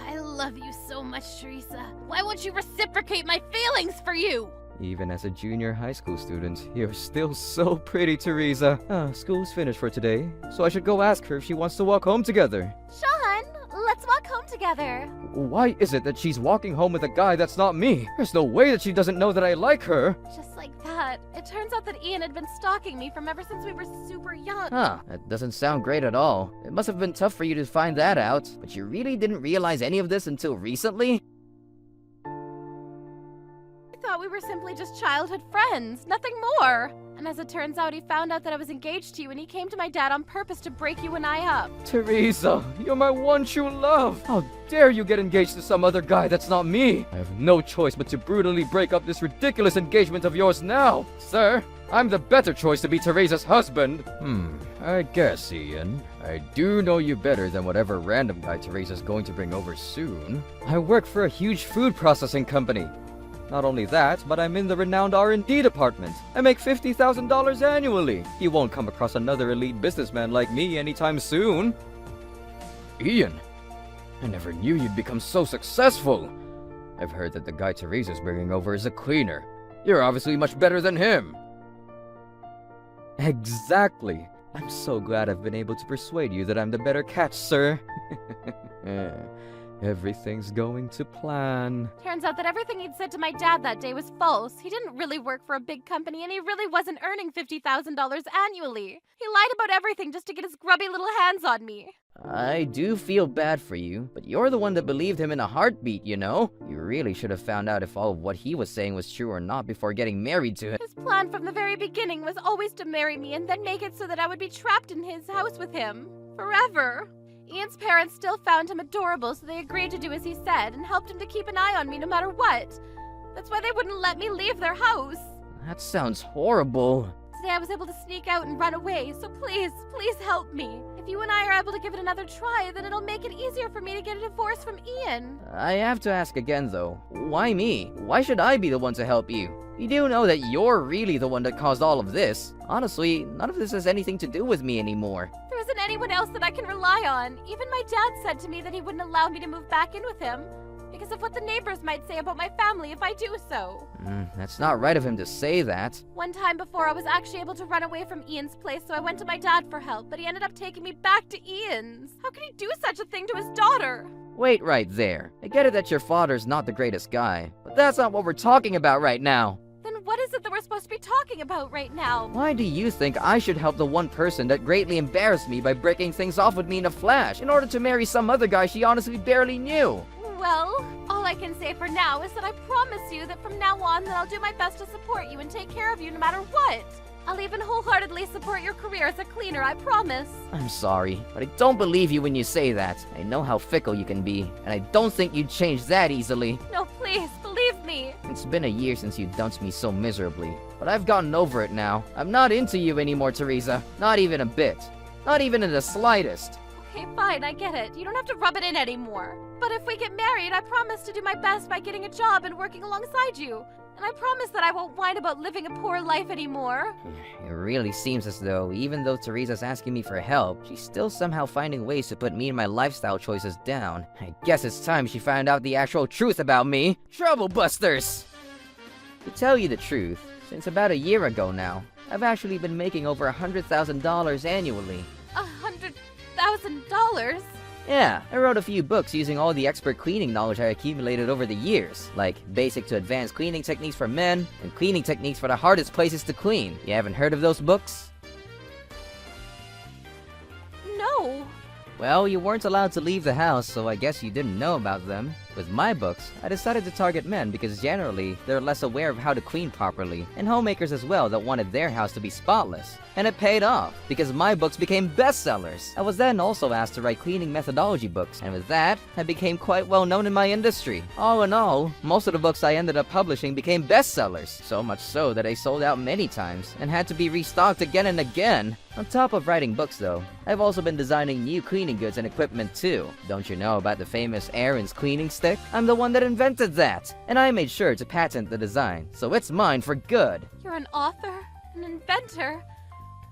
I love you so much, Teresa. Why won't you reciprocate my feelings for you? Even as a junior high school student, you're still so pretty, Teresa. School's finished for today, so I should go ask her if she wants to walk home together. Sean, let's walk home together. together. Why is it that she's walking home with a guy that's not me? There's no way that she doesn't know that I like her. Just like that. It turns out that Ian had been stalking me from ever since we were super young. Huh, that doesn't sound great at all. It must have been tough for you to find that out, but you really didn't realize any of this until recently? I thought we were simply just childhood friends, nothing more. And as it turns out, he found out that I was engaged to you and he came to my dad on purpose to break you and I up. Teresa, you're my one true love. How dare you get engaged to some other guy that's not me? I have no choice but to brutally break up this ridiculous engagement of yours now. Sir, I'm the better choice to be Teresa's husband. I guess, Ian. I do know you better than whatever random guy Teresa's going to bring over soon. I work for a huge food processing company. Not only that, but I'm in the renowned R&D department. I make $50,000 annually. You won't come across another elite businessman like me anytime soon. Ian, I never knew you'd become so successful. I've heard that the guy Teresa's bringing over is a cleaner. You're obviously much better than him. Exactly. I'm so glad I've been able to persuade you that I'm the better catch, sir. Everything's going to plan. Turns out that everything he'd said to my dad that day was false. He didn't really work for a big company and he really wasn't earning $50,000 annually. He lied about everything just to get his grubby little hands on me. I do feel bad for you, but you're the one that believed him in a heartbeat, you know? You really should have found out if all of what he was saying was true or not before getting married to him. His plan from the very beginning was always to marry me and then make it so that I would be trapped in his house with him. Forever. Ian's parents still found him adorable, so they agreed to do as he said and helped him to keep an eye on me no matter what. That's why they wouldn't let me leave their house. That sounds horrible. Today I was able to sneak out and run away, so please help me. If you and I are able to give it another try, then it'll make it easier for me to get a divorce from Ian. I have to ask again, though. Why me? Why should I be the one to help you? You do know that you're really the one that caused all of this. Honestly, none of this has anything to do with me anymore. There isn't anyone else that I can rely on. Even my dad said to me that he wouldn't allow me to move back in with him because of what the neighbors might say about my family if I do so. That's not right of him to say that. One time before, I was actually able to run away from Ian's place, so I went to my dad for help, but he ended up taking me back to Ian's. How could he do such a thing to his daughter? Wait right there. I get it that your father's not the greatest guy, but that's not what we're talking about right now. Then what is it that we're supposed to be talking about right now? Why do you think I should help the one person that greatly embarrassed me by breaking things off with me in a flash in order to marry some other guy she honestly barely knew? Well, all I can say for now is that I promise you that from now on that I'll do my best to support you and take care of you no matter what. I'll even wholeheartedly support your career as a cleaner, I promise. I'm sorry, but I don't believe you when you say that. I know how fickle you can be, and I don't think you'd change that easily. No, please, believe me. It's been a year since you dumped me so miserably, but I've gotten over it now. I'm not into you anymore, Teresa. Not even a bit. Not even in the slightest. Okay, fine, I get it. You don't have to rub it in anymore. But if we get married, I promise to do my best by getting a job and working alongside you. And I promise that I won't whine about living a poor life anymore. It really seems as though, even though Teresa's asking me for help, she's still somehow finding ways to put me and my lifestyle choices down. I guess it's time she found out the actual truth about me. Trouble busters! To tell you the truth, since about a year ago now, I've actually been making over $100,000 annually. $100,000? Yeah, I wrote a few books using all the expert cleaning knowledge I accumulated over the years, like basic to advanced cleaning techniques for men, and cleaning techniques for the hardest places to clean. You haven't heard of those books? No. Well, you weren't allowed to leave the house, so I guess you didn't know about them. With my books, I decided to target men because generally, they're less aware of how to clean properly, and homemakers as well that wanted their house to be spotless. And it paid off, because my books became bestsellers. I was then also asked to write cleaning methodology books, and with that, I became quite well known in my industry. All in all, most of the books I ended up publishing became bestsellers, so much so that I sold out many times, and had to be restocked again and again. On top of writing books though, I've also been designing new cleaning goods and equipment too. Don't you know about the famous Aaron's cleaning stick? I'm the one that invented that, and I made sure to patent the design, so it's mine for good. You're an author, an inventor.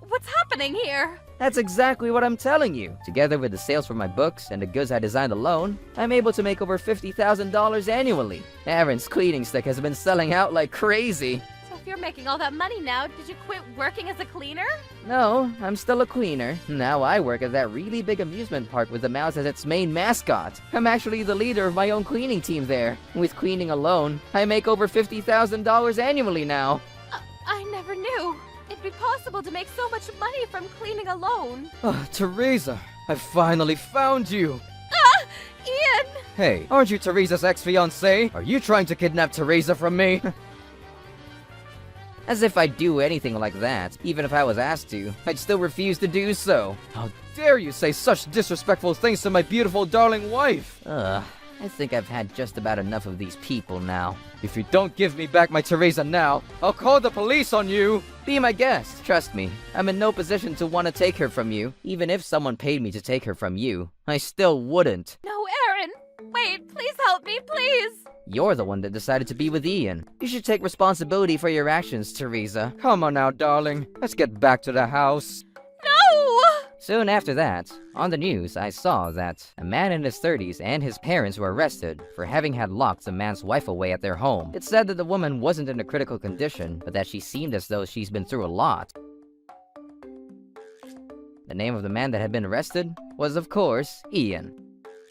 What's happening here? That's exactly what I'm telling you. Together with the sales for my books and the goods I designed alone, I'm able to make over $50,000 annually. Aaron's cleaning stick has been selling out like crazy. So if you're making all that money now, did you quit working as a cleaner? No, I'm still a cleaner. Now I work at that really big amusement park with the mouse as its main mascot. I'm actually the leader of my own cleaning team there. With cleaning alone, I make over $50,000 annually now. I never knew. It'd be possible to make so much money from cleaning alone. Oh, Teresa, I finally found you. Ah! Ian! Hey, aren't you Teresa's ex-fiancé? Are you trying to kidnap Teresa from me? As if I'd do anything like that. Even if I was asked to, I'd still refuse to do so. How dare you say such disrespectful things to my beautiful darling wife? I think I've had just about enough of these people now. If you don't give me back my Teresa now, I'll call the police on you! Be my guest, trust me. I'm in no position to want to take her from you. Even if someone paid me to take her from you, I still wouldn't. No, Aaron! Wait, please help me, please! You're the one that decided to be with Ian. You should take responsibility for your actions, Teresa. Come on now, darling. Let's get back to the house. No! Soon after that, on the news, I saw that a man in his 30s and his parents were arrested for having had locked the man's wife away at their home. It said that the woman wasn't in a critical condition, but that she seemed as though she's been through a lot. The name of the man that had been arrested was, of course, Ian.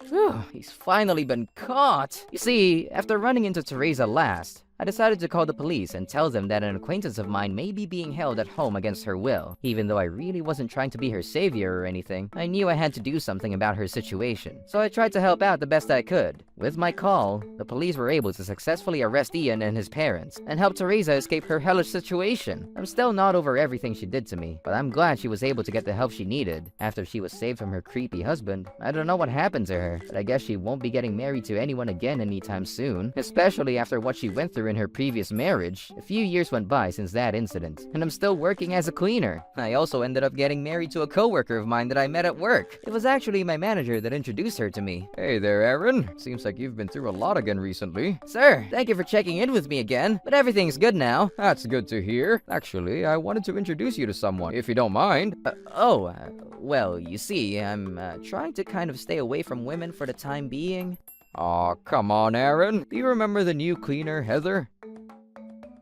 Whew, he's finally been caught! You see, after running into Teresa last, I decided to call the police and tell them that an acquaintance of mine may be being held at home against her will. Even though I really wasn't trying to be her savior or anything, I knew I had to do something about her situation. So I tried to help out the best I could. With my call, the police were able to successfully arrest Ian and his parents, and help Teresa escape her hellish situation. I'm still not over everything she did to me, but I'm glad she was able to get the help she needed. After she was saved from her creepy husband, I don't know what happened to her, but I guess she won't be getting married to anyone again anytime soon, especially after what she went through in her previous marriage. A few years went by since that incident, and I'm still working as a cleaner. I also ended up getting married to a coworker of mine that I met at work. It was actually my manager that introduced her to me. Hey there, Aaron. Seems like you've been through a lot again recently. Sir, thank you for checking in with me again, but everything's good now. That's good to hear. Actually, I wanted to introduce you to someone, if you don't mind. Well, you see, I'm trying to kind of stay away from women for the time being. Aw, come on, Aaron. Do you remember the new cleaner, Heather?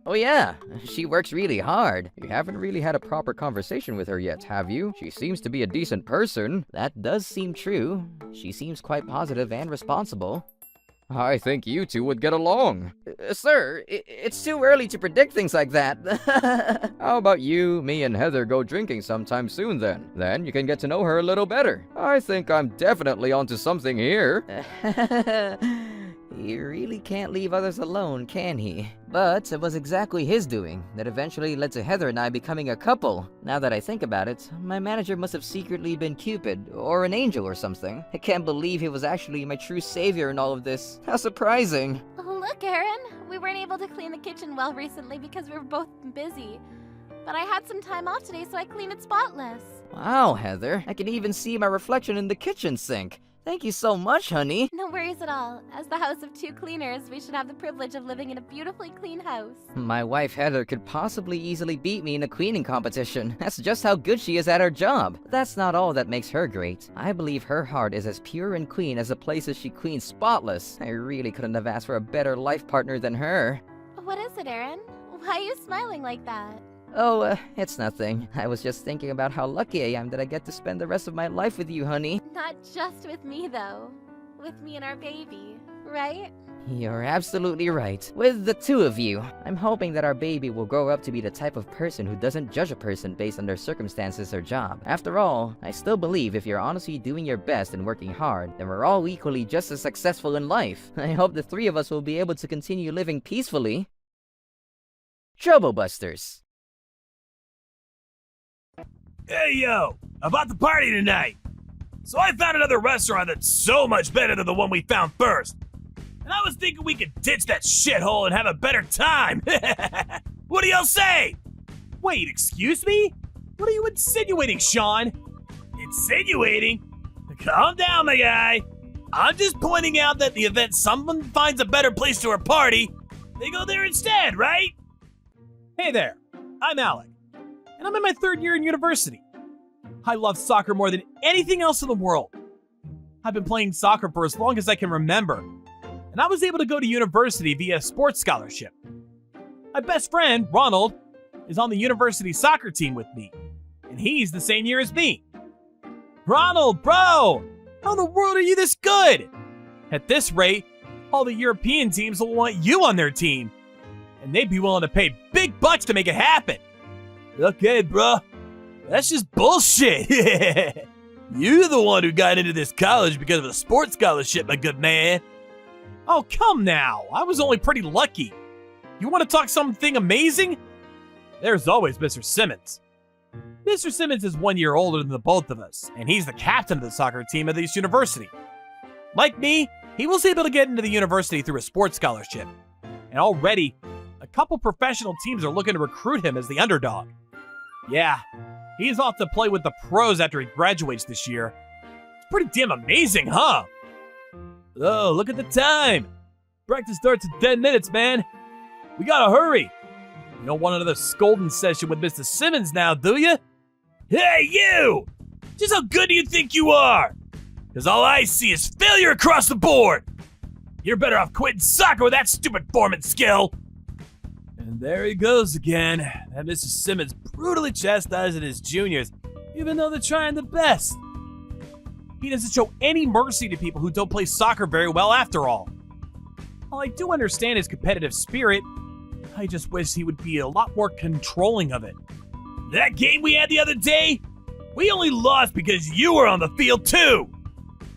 Oh yeah, she works really hard. You haven't really had a proper conversation with her yet, have you? She seems to be a decent person. That does seem true. She seems quite positive and responsible. I think you two would get along. Sir, it's too early to predict things like that. How about you, me, and Heather go drinking sometime soon then? Then you can get to know her a little better. I think I'm definitely onto something here. He really can't leave others alone, can he? But it was exactly his doing that eventually led to Heather and I becoming a couple. Now that I think about it, my manager must have secretly been Cupid, or an angel or something. I can't believe he was actually my true savior in all of this. How surprising! Look, Aaron, we weren't able to clean the kitchen well recently because we were both busy. But I had some time off today, so I cleaned it spotless. Wow, Heather, I can even see my reflection in the kitchen sink. Thank you so much, honey. No worries at all. As the house of 2 cleaners, we should have the privilege of living in a beautifully clean house. My wife Heather could possibly easily beat me in a cleaning competition. That's just how good she is at her job. But that's not all that makes her great. I believe her heart is as pure and clean as the places she cleans spotless. I really couldn't have asked for a better life partner than her. What is it, Aaron? Why are you smiling like that? Oh, it's nothing. I was just thinking about how lucky I am that I get to spend the rest of my life with you, honey. Not just with me, though. With me and our baby, right? You're absolutely right. With the 2 of you. I'm hoping that our baby will grow up to be the type of person who doesn't judge a person based on their circumstances or job. After all, I still believe if you're honestly doing your best and working hard, then we're all equally just as successful in life. I hope the 3 of us will be able to continue living peacefully. Trouble Busters. Hey yo, about the party tonight. So I found another restaurant that's so much better than the one we found first. And I was thinking we could ditch that shithole and have a better time. What do y'all say? Wait, excuse me? What are you insinuating, Sean? Insinuating? Calm down, my guy. I'm just pointing out that the event someone finds a better place to a party, they go there instead, right? Hey there, I'm Alec, and I'm in my 3rd year in university. I love soccer more than anything else in the world. I've been playing soccer for as long as I can remember, and I was able to go to university via sports scholarship. My best friend, Ronald, is on the university soccer team with me, and he's the same year as me. Ronald, bro! How in the world are you this good? At this rate, all the European teams will want you on their team, and they'd be willing to pay big bucks to make it happen. Okay, bro. That's just bullshit. You're the one who got into this college because of a sports scholarship, my good man. Oh, come now. I was only pretty lucky. You want to talk something amazing? There's always Mr. Simmons. Mr. Simmons is 1 year older than the both of us, and he's the captain of the soccer team at this university. Like me, he was able to get into the university through a sports scholarship. And already, a couple professional teams are looking to recruit him as the underdog. Yeah, he's off to play with the pros after he graduates this year. It's pretty damn amazing, huh? Oh, look at the time. Practice starts in 10 minutes, man. We gotta hurry. You don't want another scolding session with Mr. Simmons now, do you? Hey, you! Just how good do you think you are? Because all I see is failure across the board. You're better off quitting soccer with that stupid form and skill. And there he goes again. That Mr. Simmons brutally chastising his juniors, even though they're trying the best. He doesn't show any mercy to people who don't play soccer very well after all. While I do understand his competitive spirit, I just wish he would be a lot more controlling of it. That game we had the other day, we only lost because you were on the field too.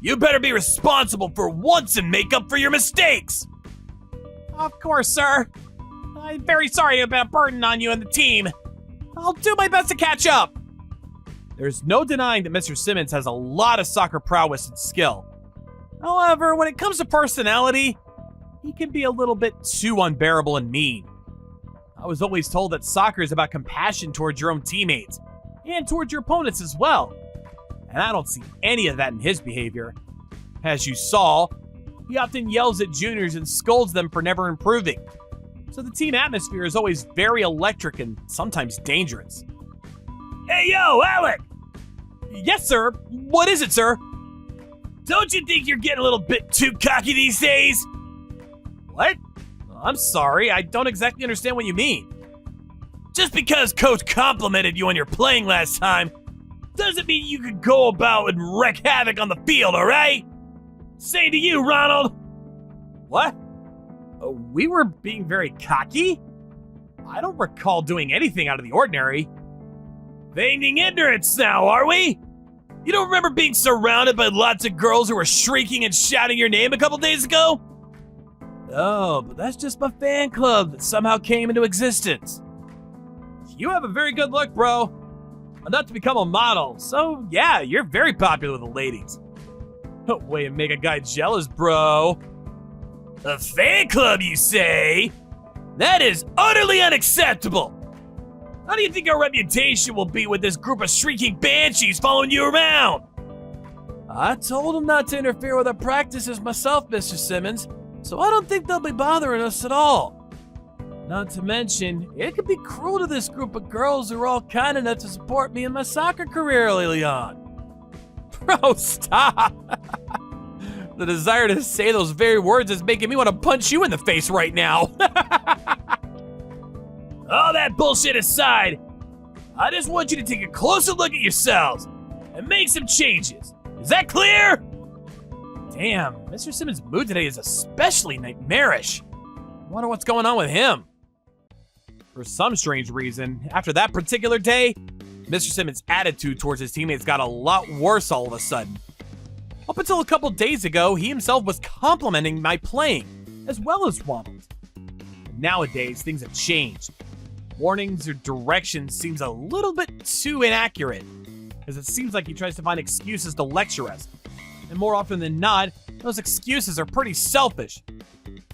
You better be responsible for once and make up for your mistakes. Of course, sir. I'm very sorry about burden on you and the team. I'll do my best to catch up. There's no denying that Mr. Simmons has a lot of soccer prowess and skill. However, when it comes to personality, he can be a little bit too unbearable and mean. I was always told that soccer is about compassion towards your own teammates and towards your opponents as well. And I don't see any of that in his behavior. As you saw, he often yells at juniors and scolds them for never improving. So the team atmosphere is always very electric and sometimes dangerous. Hey, yo, Alec! Yes, sir. What is it, sir? Don't you think you're getting a little bit too cocky these days? What? I'm sorry, I don't exactly understand what you mean. Just because Coach complimented you on your playing last time doesn't mean you could go about and wreak havoc on the field, alright? Say to you, Ronald. What? We were being very cocky? I don't recall doing anything out of the ordinary. Feigning ignorance now, are we? You don't remember being surrounded by lots of girls who were shrieking and shouting your name a couple days ago? Oh, but that's just my fan club that somehow came into existence. You have a very good look, bro. Enough to become a model, so yeah, you're very popular with the ladies. Way to make a guy jealous, bro. A fan club, you say? That is utterly unacceptable. How do you think our reputation will be with this group of shrieking banshees following you around? I told them not to interfere with our practices myself, Mr. Simmons, so I don't think they'll be bothering us at all. Not to mention, it could be cruel to this group of girls who are all kind enough to support me in my soccer career early on. Bro, stop! The desire to say those very words is making me want to punch you in the face right now. All that bullshit aside, I just want you to take a closer look at yourselves and make some changes. Is that clear? Damn, Mr. Simmons' mood today is especially nightmarish. I wonder what's going on with him. For some strange reason, after that particular day, Mr. Simmons' attitude towards his teammates got a lot worse all of a sudden. Up until a couple days ago, he himself was complimenting my playing, as well as Ronald's. Nowadays, things have changed. Warnings or directions seems a little bit too inaccurate, as it seems like he tries to find excuses to lecture us. And more often than not, those excuses are pretty selfish.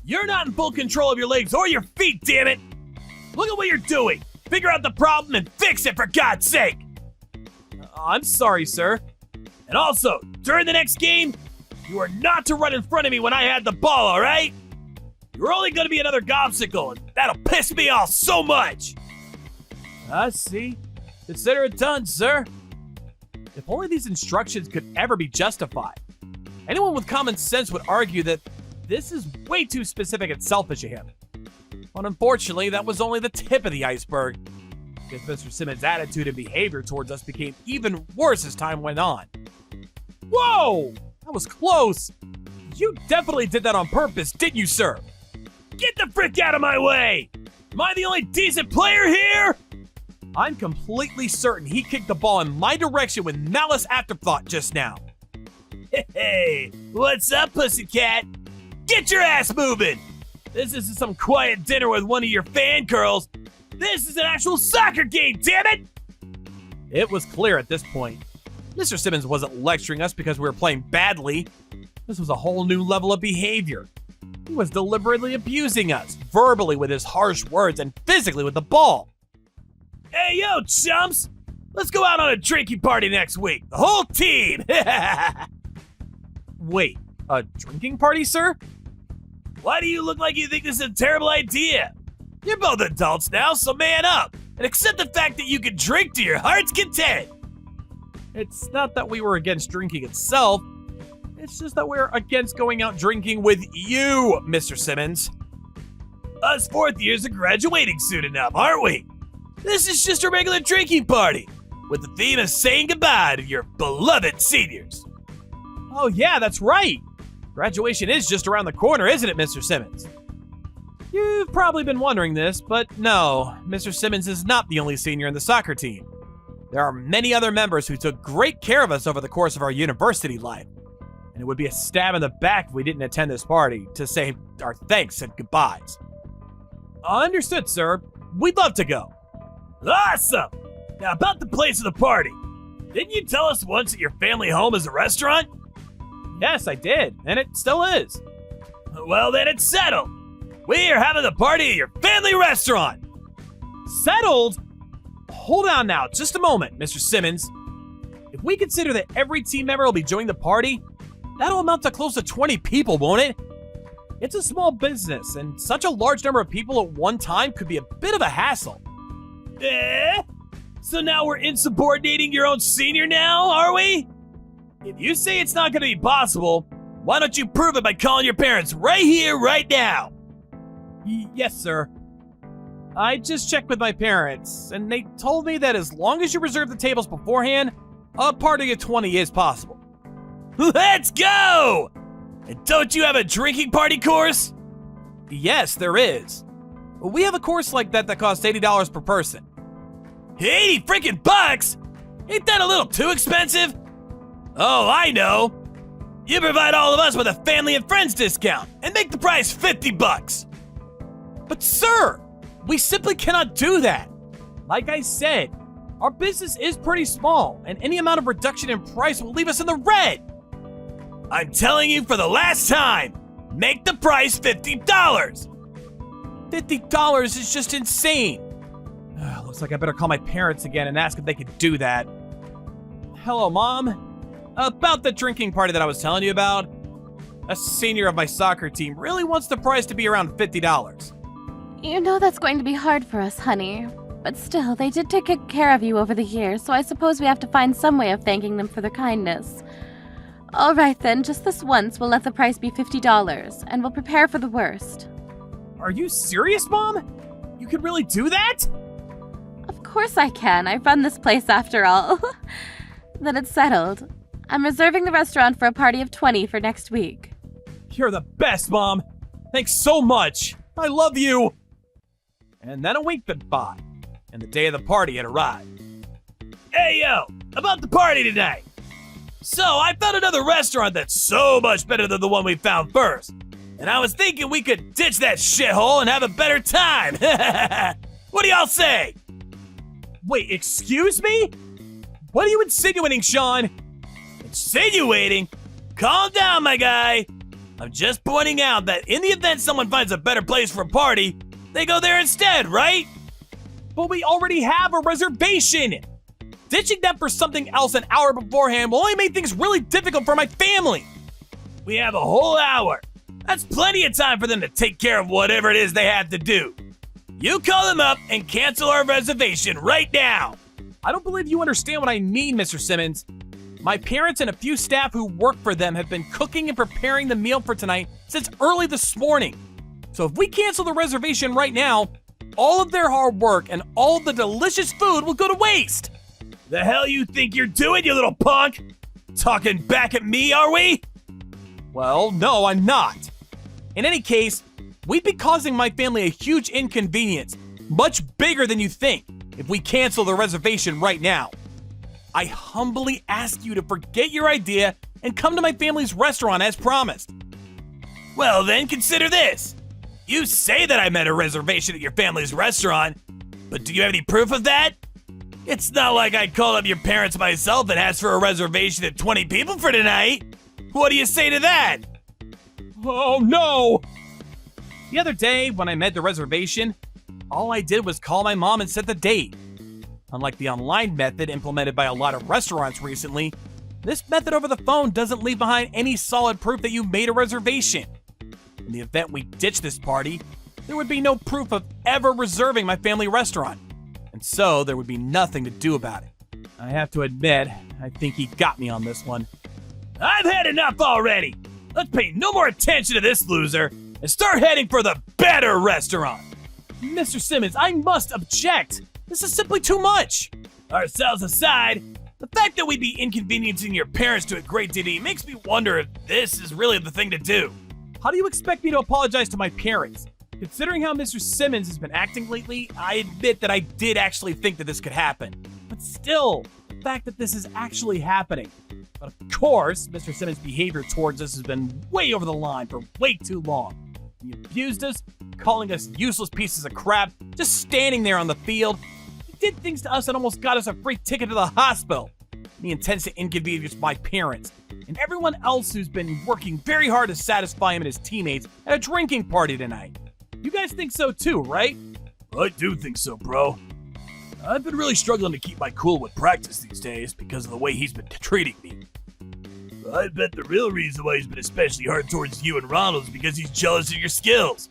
You're not in full control of your legs or your feet, damn it! Look at what you're doing! Figure out the problem and fix it, for God's sake! I'm sorry, sir. And also, during the next game, you are not to run in front of me when I had the ball, alright? You're only gonna be another gobstacle, and that'll piss me off so much! I see. Consider it done, sir. If only these instructions could ever be justified. Anyone with common sense would argue that this is way too specific and selfish of him. But unfortunately, that was only the tip of the iceberg, because Mr. Simmons' attitude and behavior towards us became even worse as time went on. Whoa! That was close! You definitely did that on purpose, didn't you, sir? Get the frick out of my way! Am I the only decent player here? I'm completely certain he kicked the ball in my direction with malice afterthought just now. Hey, what's up, pussycat? Get your ass moving! This isn't some quiet dinner with one of your fangirls. This is an actual soccer game, damn it! It was clear at this point. Mr. Simmons wasn't lecturing us because we were playing badly. This was a whole new level of behavior. He was deliberately abusing us, verbally with his harsh words and physically with the ball. Hey, yo, chumps! Let's go out on a drinking party next week. The whole team! Wait, a drinking party, sir? Why do you look like you think this is a terrible idea? You're both adults now, so man up and accept the fact that you can drink to your heart's content. It's not that we were against drinking itself. It's just that we're against going out drinking with you, Mr. Simmons. Us fourth years are graduating soon enough, aren't we? This is just a regular drinking party with the theme of saying goodbye to your beloved seniors. Oh yeah, that's right. Graduation is just around the corner, isn't it, Mr. Simmons? You've probably been wondering this, but no, Mr. Simmons is not the only senior in the soccer team. There are many other members who took great care of us over the course of our university life, and it would be a stab in the back if we didn't attend this party to say our thanks and goodbyes. Understood, sir. We'd love to go. Awesome! Now about the place of the party. Didn't you tell us once that your family home is a restaurant? Yes, I did, and it still is. Well, then it's settled. We are having the party at your family restaurant. Settled? Hold on now, just a moment, Mr. Simmons. If we consider that every team member will be joining the party, that'll amount to close to 20 people, won't it? It's a small business, and such a large number of people at one time could be a bit of a hassle. So now we're insubordinating your own senior now, are we? If you say it's not going to be possible, why don't you prove it by calling your parents right here, right now? Yes, sir. I just checked with my parents, and they told me that as long as you reserve the tables beforehand, a party of 20 is possible. Let's go! And don't you have a drinking party course? Yes, there is. We have a course like that costs $80 per person. 80 freaking bucks? Ain't that a little too expensive? Oh, I know. You provide all of us with a family and friends discount and make the price 50 bucks. But sir, we simply cannot do that. Like I said, our business is pretty small, and any amount of reduction in price will leave us in the red. I'm telling you for the last time, make the price $50. $50 is just insane. Looks like I better call my parents again and ask if they could do that. Hello, Mom. About the drinking party that I was telling you about, a senior of my soccer team really wants the price to be around $50. You know that's going to be hard for us, honey. But still, they did take good care of you over the years, so I suppose we have to find some way of thanking them for their kindness. All right then, just this once, we'll let the price be $50, and we'll prepare for the worst. Are you serious, Mom? You could really do that? Of course I can. I run this place after all. Then it's settled. I'm reserving the restaurant for a party of 20 for next week. You're the best, Mom. Thanks so much. I love you. And then a week went by, and the day of the party had arrived. Hey, yo, about the party tonight. So, I found another restaurant that's so much better than the one we found first. And I was thinking we could ditch that shithole and have a better time. What do y'all say? Wait, excuse me? What are you insinuating, Sean? Insinuating? Calm down, my guy. I'm just pointing out that in the event someone finds a better place for a party, they go there instead, right? But we already have a reservation. Ditching that for something else an hour beforehand will only make things really difficult for my family. We have a whole hour. That's plenty of time for them to take care of whatever it is they have to do. You call them up and cancel our reservation right now. I don't believe you understand what I mean, Mr. Simmons. My parents and a few staff who work for them have been cooking and preparing the meal for tonight since early this morning. So if we cancel the reservation right now, all of their hard work and all the delicious food will go to waste. The hell you think you're doing, you little punk? Talking back at me, are we? Well, no, I'm not. In any case, we'd be causing my family a huge inconvenience, much bigger than you think, if we cancel the reservation right now. I humbly ask you to forget your idea and come to my family's restaurant as promised. Well then, consider this. You say that I made a reservation at your family's restaurant, but do you have any proof of that? It's not like I called up your parents myself and asked for a reservation at 20 people for tonight. What do you say to that? Oh no! The other day, when I made the reservation, all I did was call my mom and set the date. Unlike the online method implemented by a lot of restaurants recently, this method over the phone doesn't leave behind any solid proof that you made a reservation. In the event we ditch this party, there would be no proof of ever reserving my family restaurant, and so there would be nothing to do about it. I have to admit, I think he got me on this one. I've had enough already. Let's pay no more attention to this loser and start heading for the better restaurant. Mr. Simmons, I must object. This is simply too much. Ourselves aside, the fact that we'd be inconveniencing your parents to a great degree makes me wonder if this is really the thing to do. How do you expect me to apologize to my parents? Considering how Mr. Simmons has been acting lately, I admit that I did actually think that this could happen. But still, the fact that this is actually happening. But of course, Mr. Simmons' behavior towards us has been way over the line for way too long. He abused us, calling us useless pieces of crap, just standing there on the field. He did things to us that almost got us a free ticket to the hospital. And he intends to inconvenience my parents and everyone else who's been working very hard to satisfy him and his teammates at a drinking party tonight. You guys think so too, right? I do think so, bro. I've been really struggling to keep my cool with practice these days because of the way he's been treating me. I bet the real reason why he's been especially hard towards you and Ronald is because he's jealous of your skills.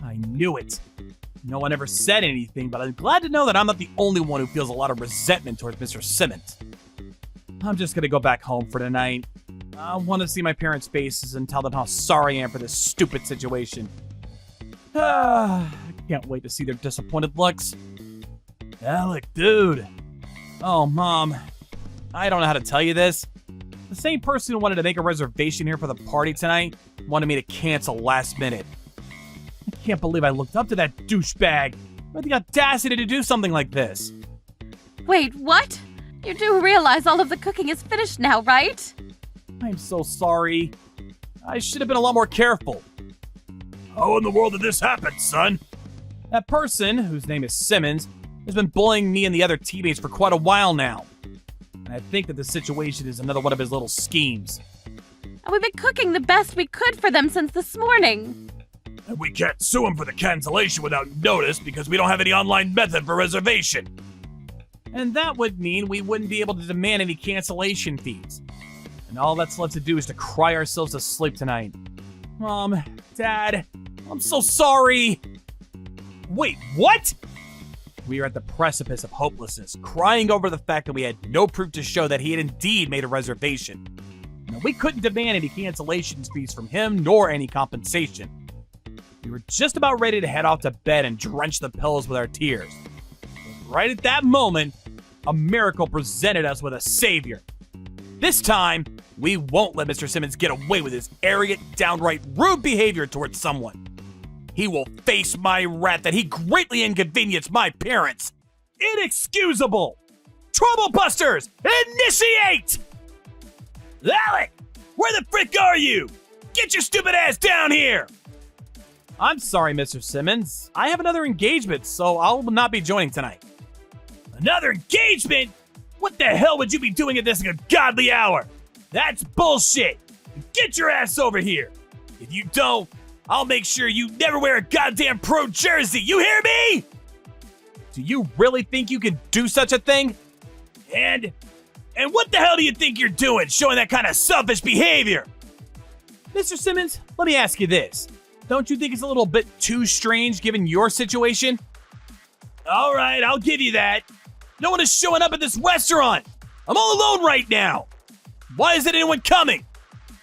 I knew it. No one ever said anything, but I'm glad to know that I'm not the only one who feels a lot of resentment towards Mr. Simmons. I'm just gonna go back home for tonight. I want to see my parents' faces and tell them how sorry I am for this stupid situation. I can't wait to see their disappointed looks. Alec, dude. Oh, Mom. I don't know how to tell you this. The same person who wanted to make a reservation here for the party tonight wanted me to cancel last minute. I can't believe I looked up to that douchebag. Who had the audacity to do something like this? Wait, what? You do realize all of the cooking is finished now, right? I'm so sorry. I should have been a lot more careful. How in the world did this happen, son? That person, whose name is Simmons, has been bullying me and the other teammates for quite a while now. And I think that the situation is another one of his little schemes. And we've been cooking the best we could for them since this morning. And we can't sue him for the cancellation without notice because we don't have any online method for reservation. And that would mean we wouldn't be able to demand any cancellation fees. And all that's left to do is to cry ourselves to sleep tonight. Mom, Dad, I'm so sorry. Wait, what? We are at the precipice of hopelessness, crying over the fact that we had no proof to show that he had indeed made a reservation. Now, we couldn't demand any cancellation fees from him, nor any compensation. We were just about ready to head off to bed and drench the pillows with our tears. But right at that moment, a miracle presented us with a savior. This time, we won't let Mr. Simmons get away with his arrogant, downright rude behavior towards someone. He will face my wrath that he greatly inconvenienced my parents. Inexcusable! Troublebusters, initiate! Alec, where the frick are you? Get your stupid ass down here! I'm sorry, Mr. Simmons. I have another engagement, so I'll not be joining tonight. Another engagement? What the hell would you be doing at this ungodly hour? That's bullshit! Get your ass over here! If you don't, I'll make sure you never wear a goddamn pro jersey, you hear me? Do you really think you can do such a thing? And what the hell do you think you're doing, showing that kind of selfish behavior? Mr. Simmons, let me ask you this. Don't you think it's a little bit too strange given your situation? All right, I'll give you that. No one is showing up at this restaurant. I'm all alone right now. Why isn't anyone coming?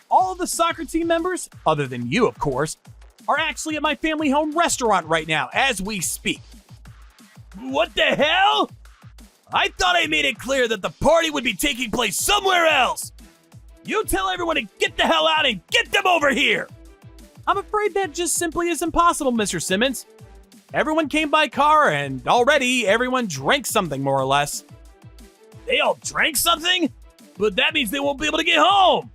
All of the soccer team members, other than you, of course, are actually at my family home restaurant right now as we speak. What the hell? I thought I made it clear that the party would be taking place somewhere else. You tell everyone to get the hell out and get them over here. I'm afraid that just simply isn't possible, Mr. Simmons. Everyone came by car and already everyone drank something more or less. They all drank something? But that means they won't be able to get home.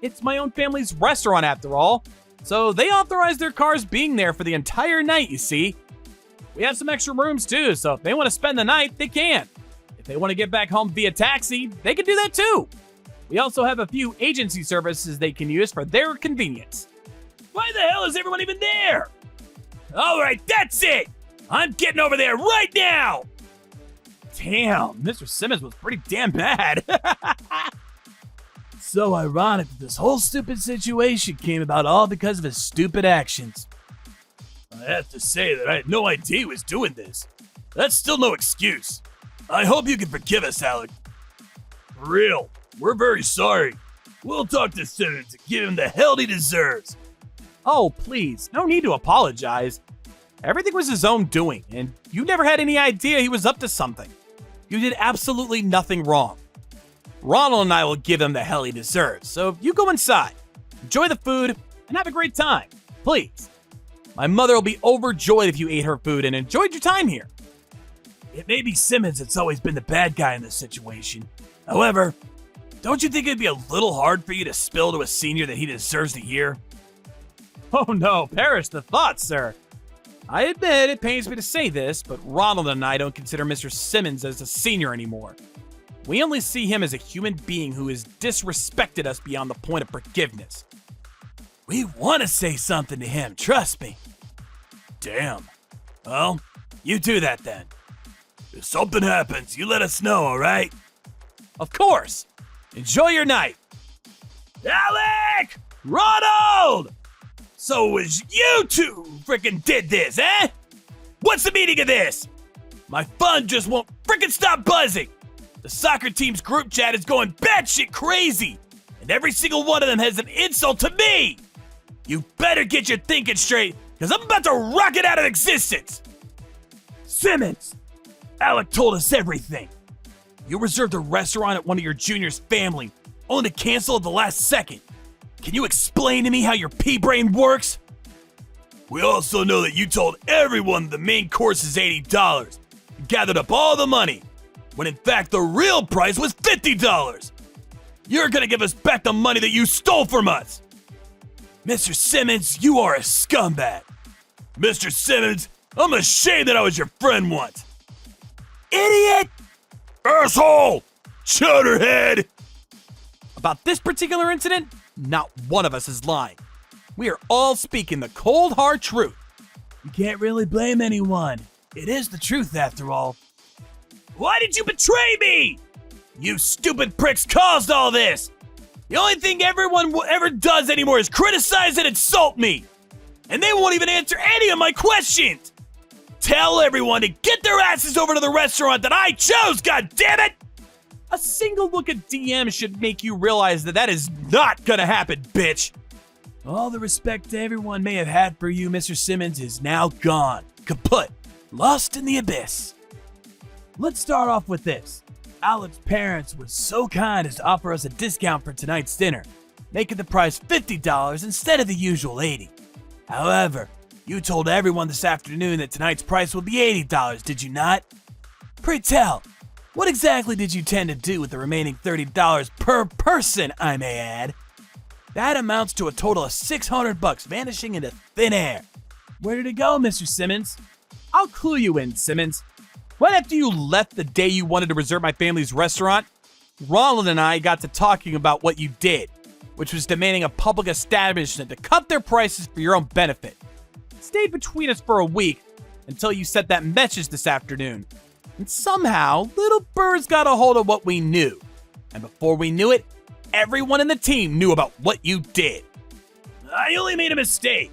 It's my own family's restaurant after all, so they authorized their cars being there for the entire night, you see. We have some extra rooms too, so if they want to spend the night, they can. If they want to get back home via taxi, they can do that too. We also have a few agency services they can use for their convenience. Why the hell is everyone even there? All right, that's it. I'm getting over there right now. Damn, Mr. Simmons was pretty damn bad. So ironic that this whole stupid situation came about all because of his stupid actions. I have to say that I had no idea he was doing this. That's still no excuse. I hope you can forgive us, Alec. For real, we're very sorry. We'll talk to Simmons and give him the hell he deserves. Oh, please, no need to apologize. Everything was his own doing, and you never had any idea he was up to something. You did absolutely nothing wrong. Ronald and I will give him the hell he deserves, so you go inside, enjoy the food, and have a great time, please. My mother will be overjoyed if you ate her food and enjoyed your time here. It may be Simmons that's always been the bad guy in this situation. However, don't you think it'd be a little hard for you to spill to a senior that he deserves to hear? Oh no, perish the thought, sir. I admit it pains me to say this, but Ronald and I don't consider Mr. Simmons as a senior anymore. We only see him as a human being who has disrespected us beyond the point of forgiveness. We want to say something to him, trust me. Damn. Well, you do that then. If something happens, you let us know, all right? Of course. Enjoy your night. Alec! Ronald! So it was you two frickin' did this, eh? What's the meaning of this? My phone just won't frickin' stop buzzing. The soccer team's group chat is going batshit crazy, and every single one of them has an insult to me. You better get your thinking straight, because I'm about to rock it out of existence. Simmons, Alec told us everything. You reserved a restaurant at one of your junior's family, only to cancel at the last second. Can you explain to me how your pea brain works? We also know that you told everyone the main course is $80. You gathered up all the money, when in fact the real price was $50. You're gonna give us back the money that you stole from us. Mr. Simmons, you are a scumbag. Mr. Simmons, I'm ashamed that I was your friend once. Idiot! Asshole! Chowderhead! About this particular incident, not one of us is lying. We are all speaking the cold, hard truth. You can't really blame anyone. It is the truth after all. Why did you betray me? You stupid pricks caused all this. The only thing everyone ever does anymore is criticize and insult me. And they won't even answer any of my questions. Tell everyone to get their asses over to the restaurant that I chose, goddammit! A single look at DM should make you realize that that is not gonna happen, bitch. All the respect everyone may have had for you, Mr. Simmons, is now gone. Kaput. Lost in the abyss. Let's start off with this. Alec's parents were so kind as to offer us a discount for tonight's dinner, making the price $50 instead of the usual $80. However, you told everyone this afternoon that tonight's price would be $80, did you not? Pray tell, what exactly did you tend to do with the remaining $30 per person, I may add? That amounts to a total of $600 vanishing into thin air. Where did it go, Mr. Simmons? I'll clue you in, Simmons. Right after you left the day you wanted to reserve my family's restaurant, Ronald and I got to talking about what you did, which was demanding a public establishment to cut their prices for your own benefit. It stayed between us for a week until you sent that message this afternoon. And somehow, little birds got a hold of what we knew. And before we knew it, everyone in the team knew about what you did. I only made a mistake.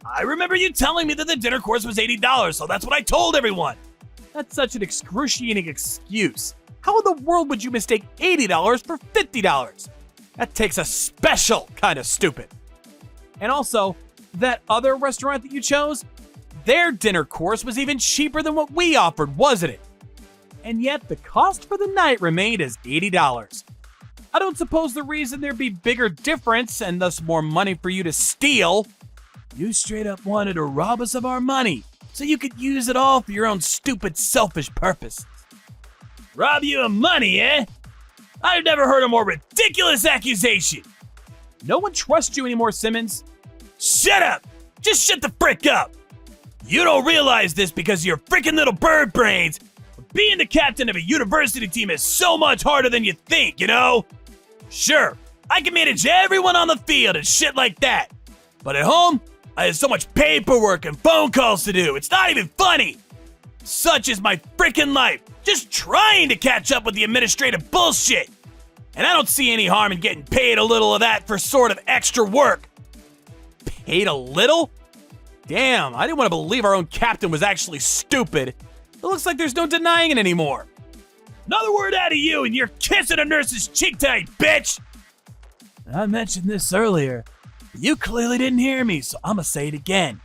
I remember you telling me that the dinner course was $80, so that's what I told everyone. That's such an excruciating excuse. How in the world would you mistake $80 for $50? That takes a special kind of stupid. And also, That other restaurant that you chose, their dinner course was even cheaper than what we offered, wasn't it? And yet the cost for the night remained as $80. I don't suppose the reason there'd be bigger difference and thus more money for you to steal. You straight up wanted to rob us of our money so you could use it all for your own stupid, selfish purposes. Rob you of money, eh? I've never heard a more ridiculous accusation. No one trusts you anymore, Simmons. Shut up! Just shut the frick up! You don't realize this because of your freaking little bird brains. Being the captain of a university team is so much harder than you think, you know? Sure, I can manage everyone on the field and shit like that. But at home, I have so much paperwork and phone calls to do, it's not even funny. Such is my freaking life, just trying to catch up with the administrative bullshit. And I don't see any harm in getting paid a little of that for sort of extra work. Paid a little? Damn, I didn't want to believe our own captain was actually stupid. It looks like there's no denying it anymore. Another word out of you and you're kissing a nurse's cheek tonight, bitch! I mentioned this earlier, but you clearly didn't hear me, so I'ma say it again.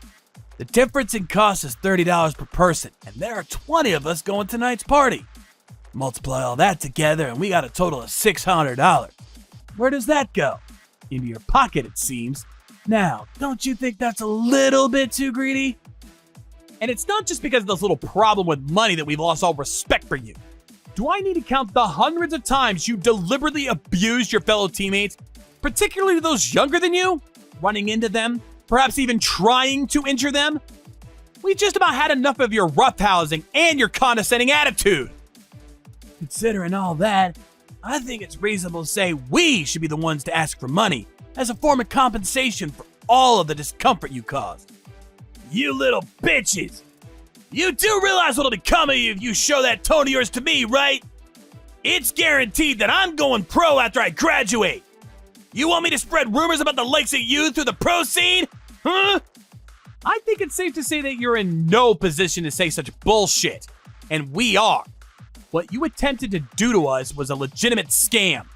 The difference in cost is $30 per person, and there are 20 of us going to tonight's party. Multiply all that together and we got a total of $600. Where does that go? Into your pocket, it seems. Now, don't you think that's a little bit too greedy? And it's not just because of this little problem with money that we've lost all respect for you. Do I need to count the hundreds of times you deliberately abused your fellow teammates, particularly those younger than you? Running into them, perhaps even trying to injure them? We've just about had enough of your roughhousing and your condescending attitude. Considering all that, I think it's reasonable to say we should be the ones to ask for money as a form of compensation for all of the discomfort you caused. You little bitches! You do realize what'll become of you if you show that tone of yours to me, right? It's guaranteed that I'm going pro after I graduate. You want me to spread rumors about the likes of you through the pro scene? Huh? I think it's safe to say that you're in no position to say such bullshit. And we are. What you attempted to do to us was a legitimate scam.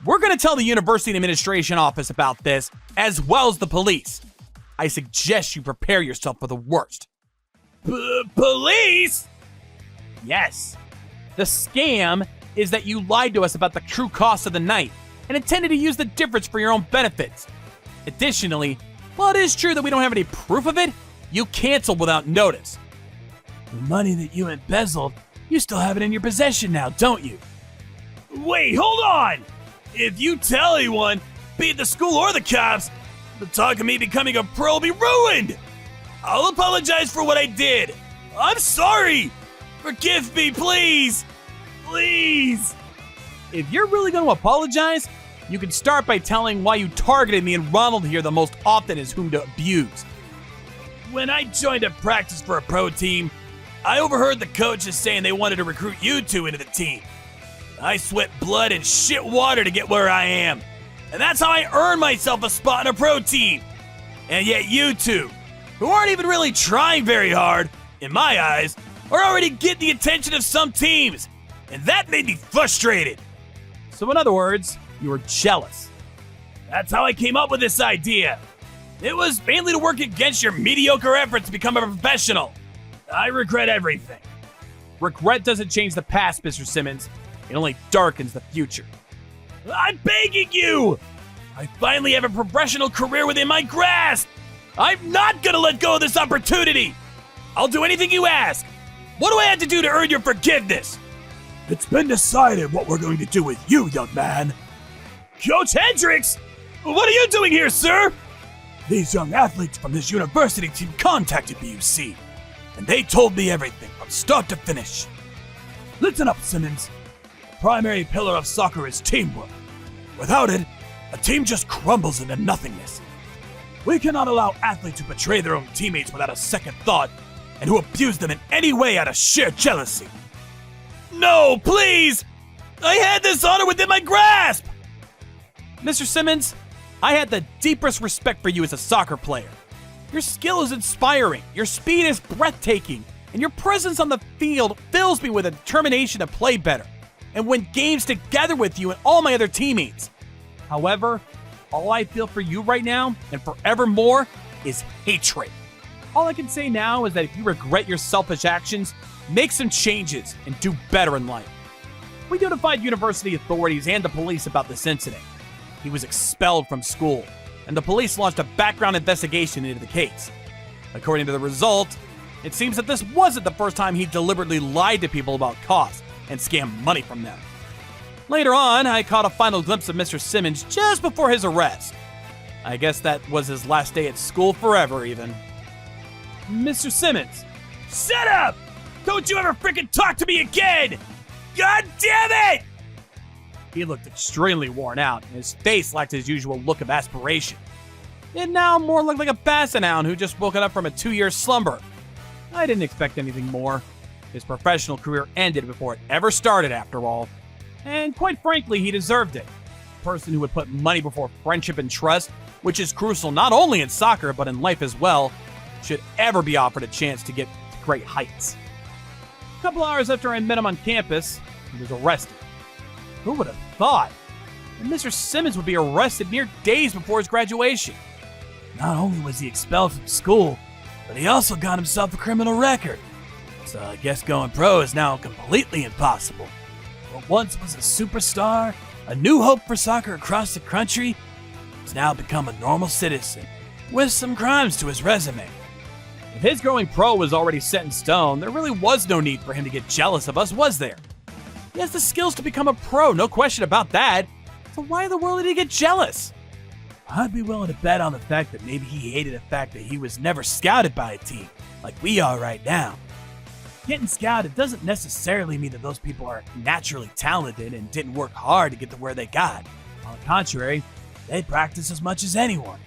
We're going to tell the university administration office about this, as well as the police. I suggest you prepare yourself for the worst. Police? Yes. The scam is that you lied to us about the true cost of the night and intended to use the difference for your own benefits. Additionally, while it is true that we don't have any proof of it, you canceled without notice. The money that you embezzled, you still have it in your possession now, don't you? Wait, hold on! If you tell anyone, be it the school or the cops, the talk of me becoming a pro will be ruined! I'll apologize for what I did. I'm sorry! Forgive me, please! Please! If you're really going to apologize, you can start by telling why you targeted me and Ronald here the most often as whom to abuse. When I joined a practice for a pro team, I overheard the coaches saying they wanted to recruit you two into the team. I sweat blood and shit water to get where I am. And that's how I earned myself a spot in a pro team. And yet you two, who aren't even really trying very hard, in my eyes, are already getting the attention of some teams. And that made me frustrated. So in other words, you were jealous. That's how I came up with this idea. It was mainly to work against your mediocre efforts to become a professional. I regret everything. Regret doesn't change the past, Mr. Simmons. It only darkens the future. I'm begging you! I finally have a professional career within my grasp! I'm not gonna let go of this opportunity! I'll do anything you ask! What do I have to do to earn your forgiveness? It's been decided what we're going to do with you, young man. Coach Hendricks! What are you doing here, sir? These young athletes from this university team contacted me, you see. And they told me everything from start to finish. Listen up, Simmons. The primary pillar of soccer is teamwork. Without it, a team just crumbles into nothingness. We cannot allow athletes who betray their own teammates without a second thought and who abuse them in any way out of sheer jealousy. No, please! I had this honor within my grasp! Mr. Simmons, I had the deepest respect for you as a soccer player. Your skill is inspiring, your speed is breathtaking, and your presence on the field fills me with a determination to play better and win games together with you and all my other teammates. However, all I feel for you right now and forevermore is hatred. All I can say now is that if you regret your selfish actions, make some changes and do better in life. We notified university authorities and the police about this incident. He was expelled from school, and the police launched a background investigation into the case. According to the result, it seems that this wasn't the first time he deliberately lied to people about costs and scammed money from them. Later on, I caught a final glimpse of Mr. Simmons just before his arrest. I guess that was his last day at school forever, even. Mr. Simmons. Shut up! Don't you ever freaking talk to me again! God damn it! He looked extremely worn out, and his face lacked his usual look of aspiration. It now more looked like a basset hound who just woken up from a 2-year slumber. I didn't expect anything more. His professional career ended before it ever started, after all. And quite frankly, he deserved it. A person who would put money before friendship and trust, which is crucial not only in soccer but in life as well, should ever be offered a chance to get to great heights. A couple hours after I met him on campus, he was arrested. Who would have thought that Mr. Simmons would be arrested mere days before his graduation? Not only was he expelled from school, but he also got himself a criminal record. So I guess going pro is now completely impossible. What once was a superstar, a new hope for soccer across the country, has now become a normal citizen with some crimes to his resume. If his going pro was already set in stone, there really was no need for him to get jealous of us, was there? He has the skills to become a pro, no question about that. So why in the world did he get jealous? I'd be willing to bet on the fact that maybe he hated the fact that he was never scouted by a team, like we are right now. Getting scouted doesn't necessarily mean that those people are naturally talented and didn't work hard to get to where they got. On the contrary, they practice as much as anyone.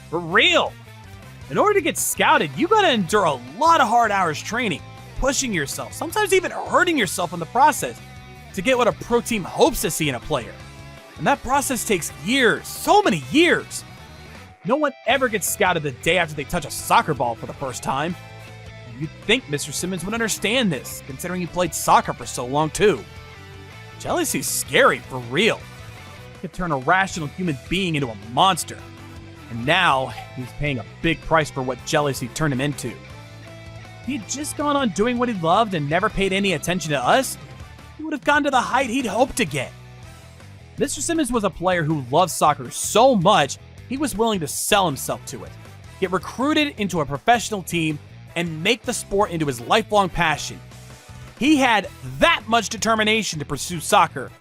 For real! In order to get scouted, you gotta endure a lot of hard hours training, pushing yourself, sometimes even hurting yourself in the process to get what a pro team hopes to see in a player. And that process takes years, so many years. No one ever gets scouted the day after they touch a soccer ball for the first time. You'd think Mr. Simmons would understand this, considering he played soccer for so long too. Jealousy's scary, for real. It could turn a rational human being into a monster. And now, he's paying a big price for what jealousy turned him into. If he'd just gone on doing what he loved and never paid any attention to us, he would have gone to the height he'd hoped to get. Mr. Simmons was a player who loved soccer so much, he was willing to sell himself to it, get recruited into a professional team, and make the sport into his lifelong passion. He had that much determination to pursue soccer.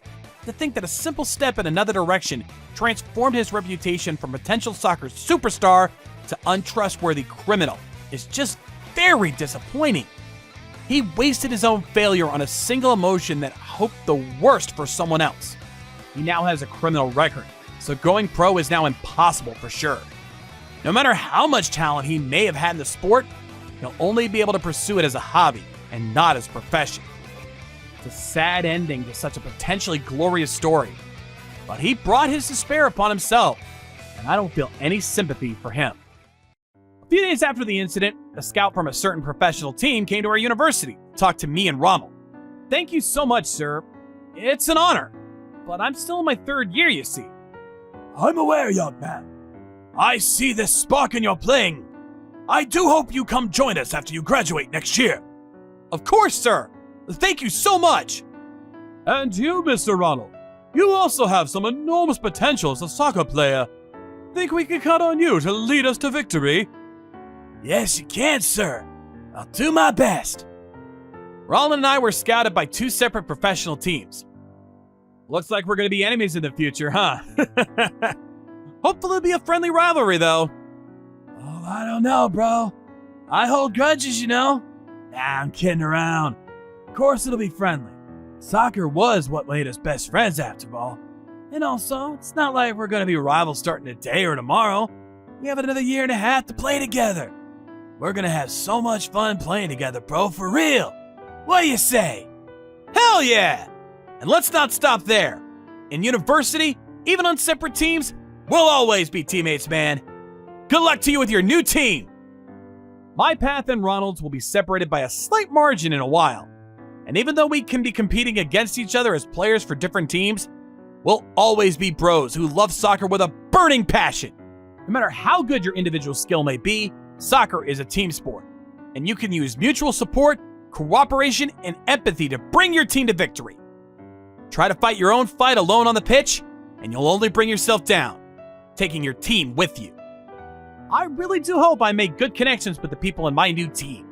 To think that a simple step in another direction transformed his reputation from potential soccer superstar to untrustworthy criminal is just very disappointing. He wasted his own failure on a single emotion that hoped the worst for someone else. He now has a criminal record, so going pro is now impossible for sure. No matter how much talent he may have had in the sport, he'll only be able to pursue it as a hobby and not as a profession. It's a sad ending to such a potentially glorious story, but he brought his despair upon himself, and I don't feel any sympathy for him. A few days after the incident, a scout from a certain professional team came to our university, talked to me and Ronald. Thank you so much, sir. It's an honor, but I'm still in my 3rd year, you see. I'm aware, young man. I see this spark in your playing. I do hope you come join us after you graduate next year. Of course, sir. Thank you so much. And you, Mr. Ronald, you also have some enormous potential as a soccer player. Think we can count on you to lead us to victory? Yes, you can, sir. I'll do my best. Ronald and I were scouted by 2 separate professional teams. Looks like we're going to be enemies in the future, huh? Hopefully it'll be a friendly rivalry, though. Oh, I don't know, bro. I hold grudges, you know. Nah, I'm kidding around. Of course it'll be friendly. Soccer was what made us best friends after all. And also, it's not like we're going to be rivals starting today or tomorrow. We have another year and a half to play together. We're going to have so much fun playing together, bro, for real. What do you say? Hell yeah! And let's not stop there. In university, even on separate teams, we'll always be teammates, man. Good luck to you with your new team. My path and Ronald's will be separated by a slight margin in a while. And even though we can be competing against each other as players for different teams, we'll always be bros who love soccer with a burning passion. No matter how good your individual skill may be, soccer is a team sport, and you can use mutual support, cooperation, and empathy to bring your team to victory. Try to fight your own fight alone on the pitch, and you'll only bring yourself down, taking your team with you. I really do hope I make good connections with the people in my new team,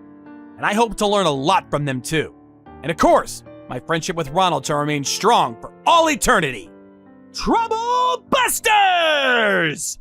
and I hope to learn a lot from them too. And of course, my friendship with Ronald to remain strong for all eternity. Trouble Busters!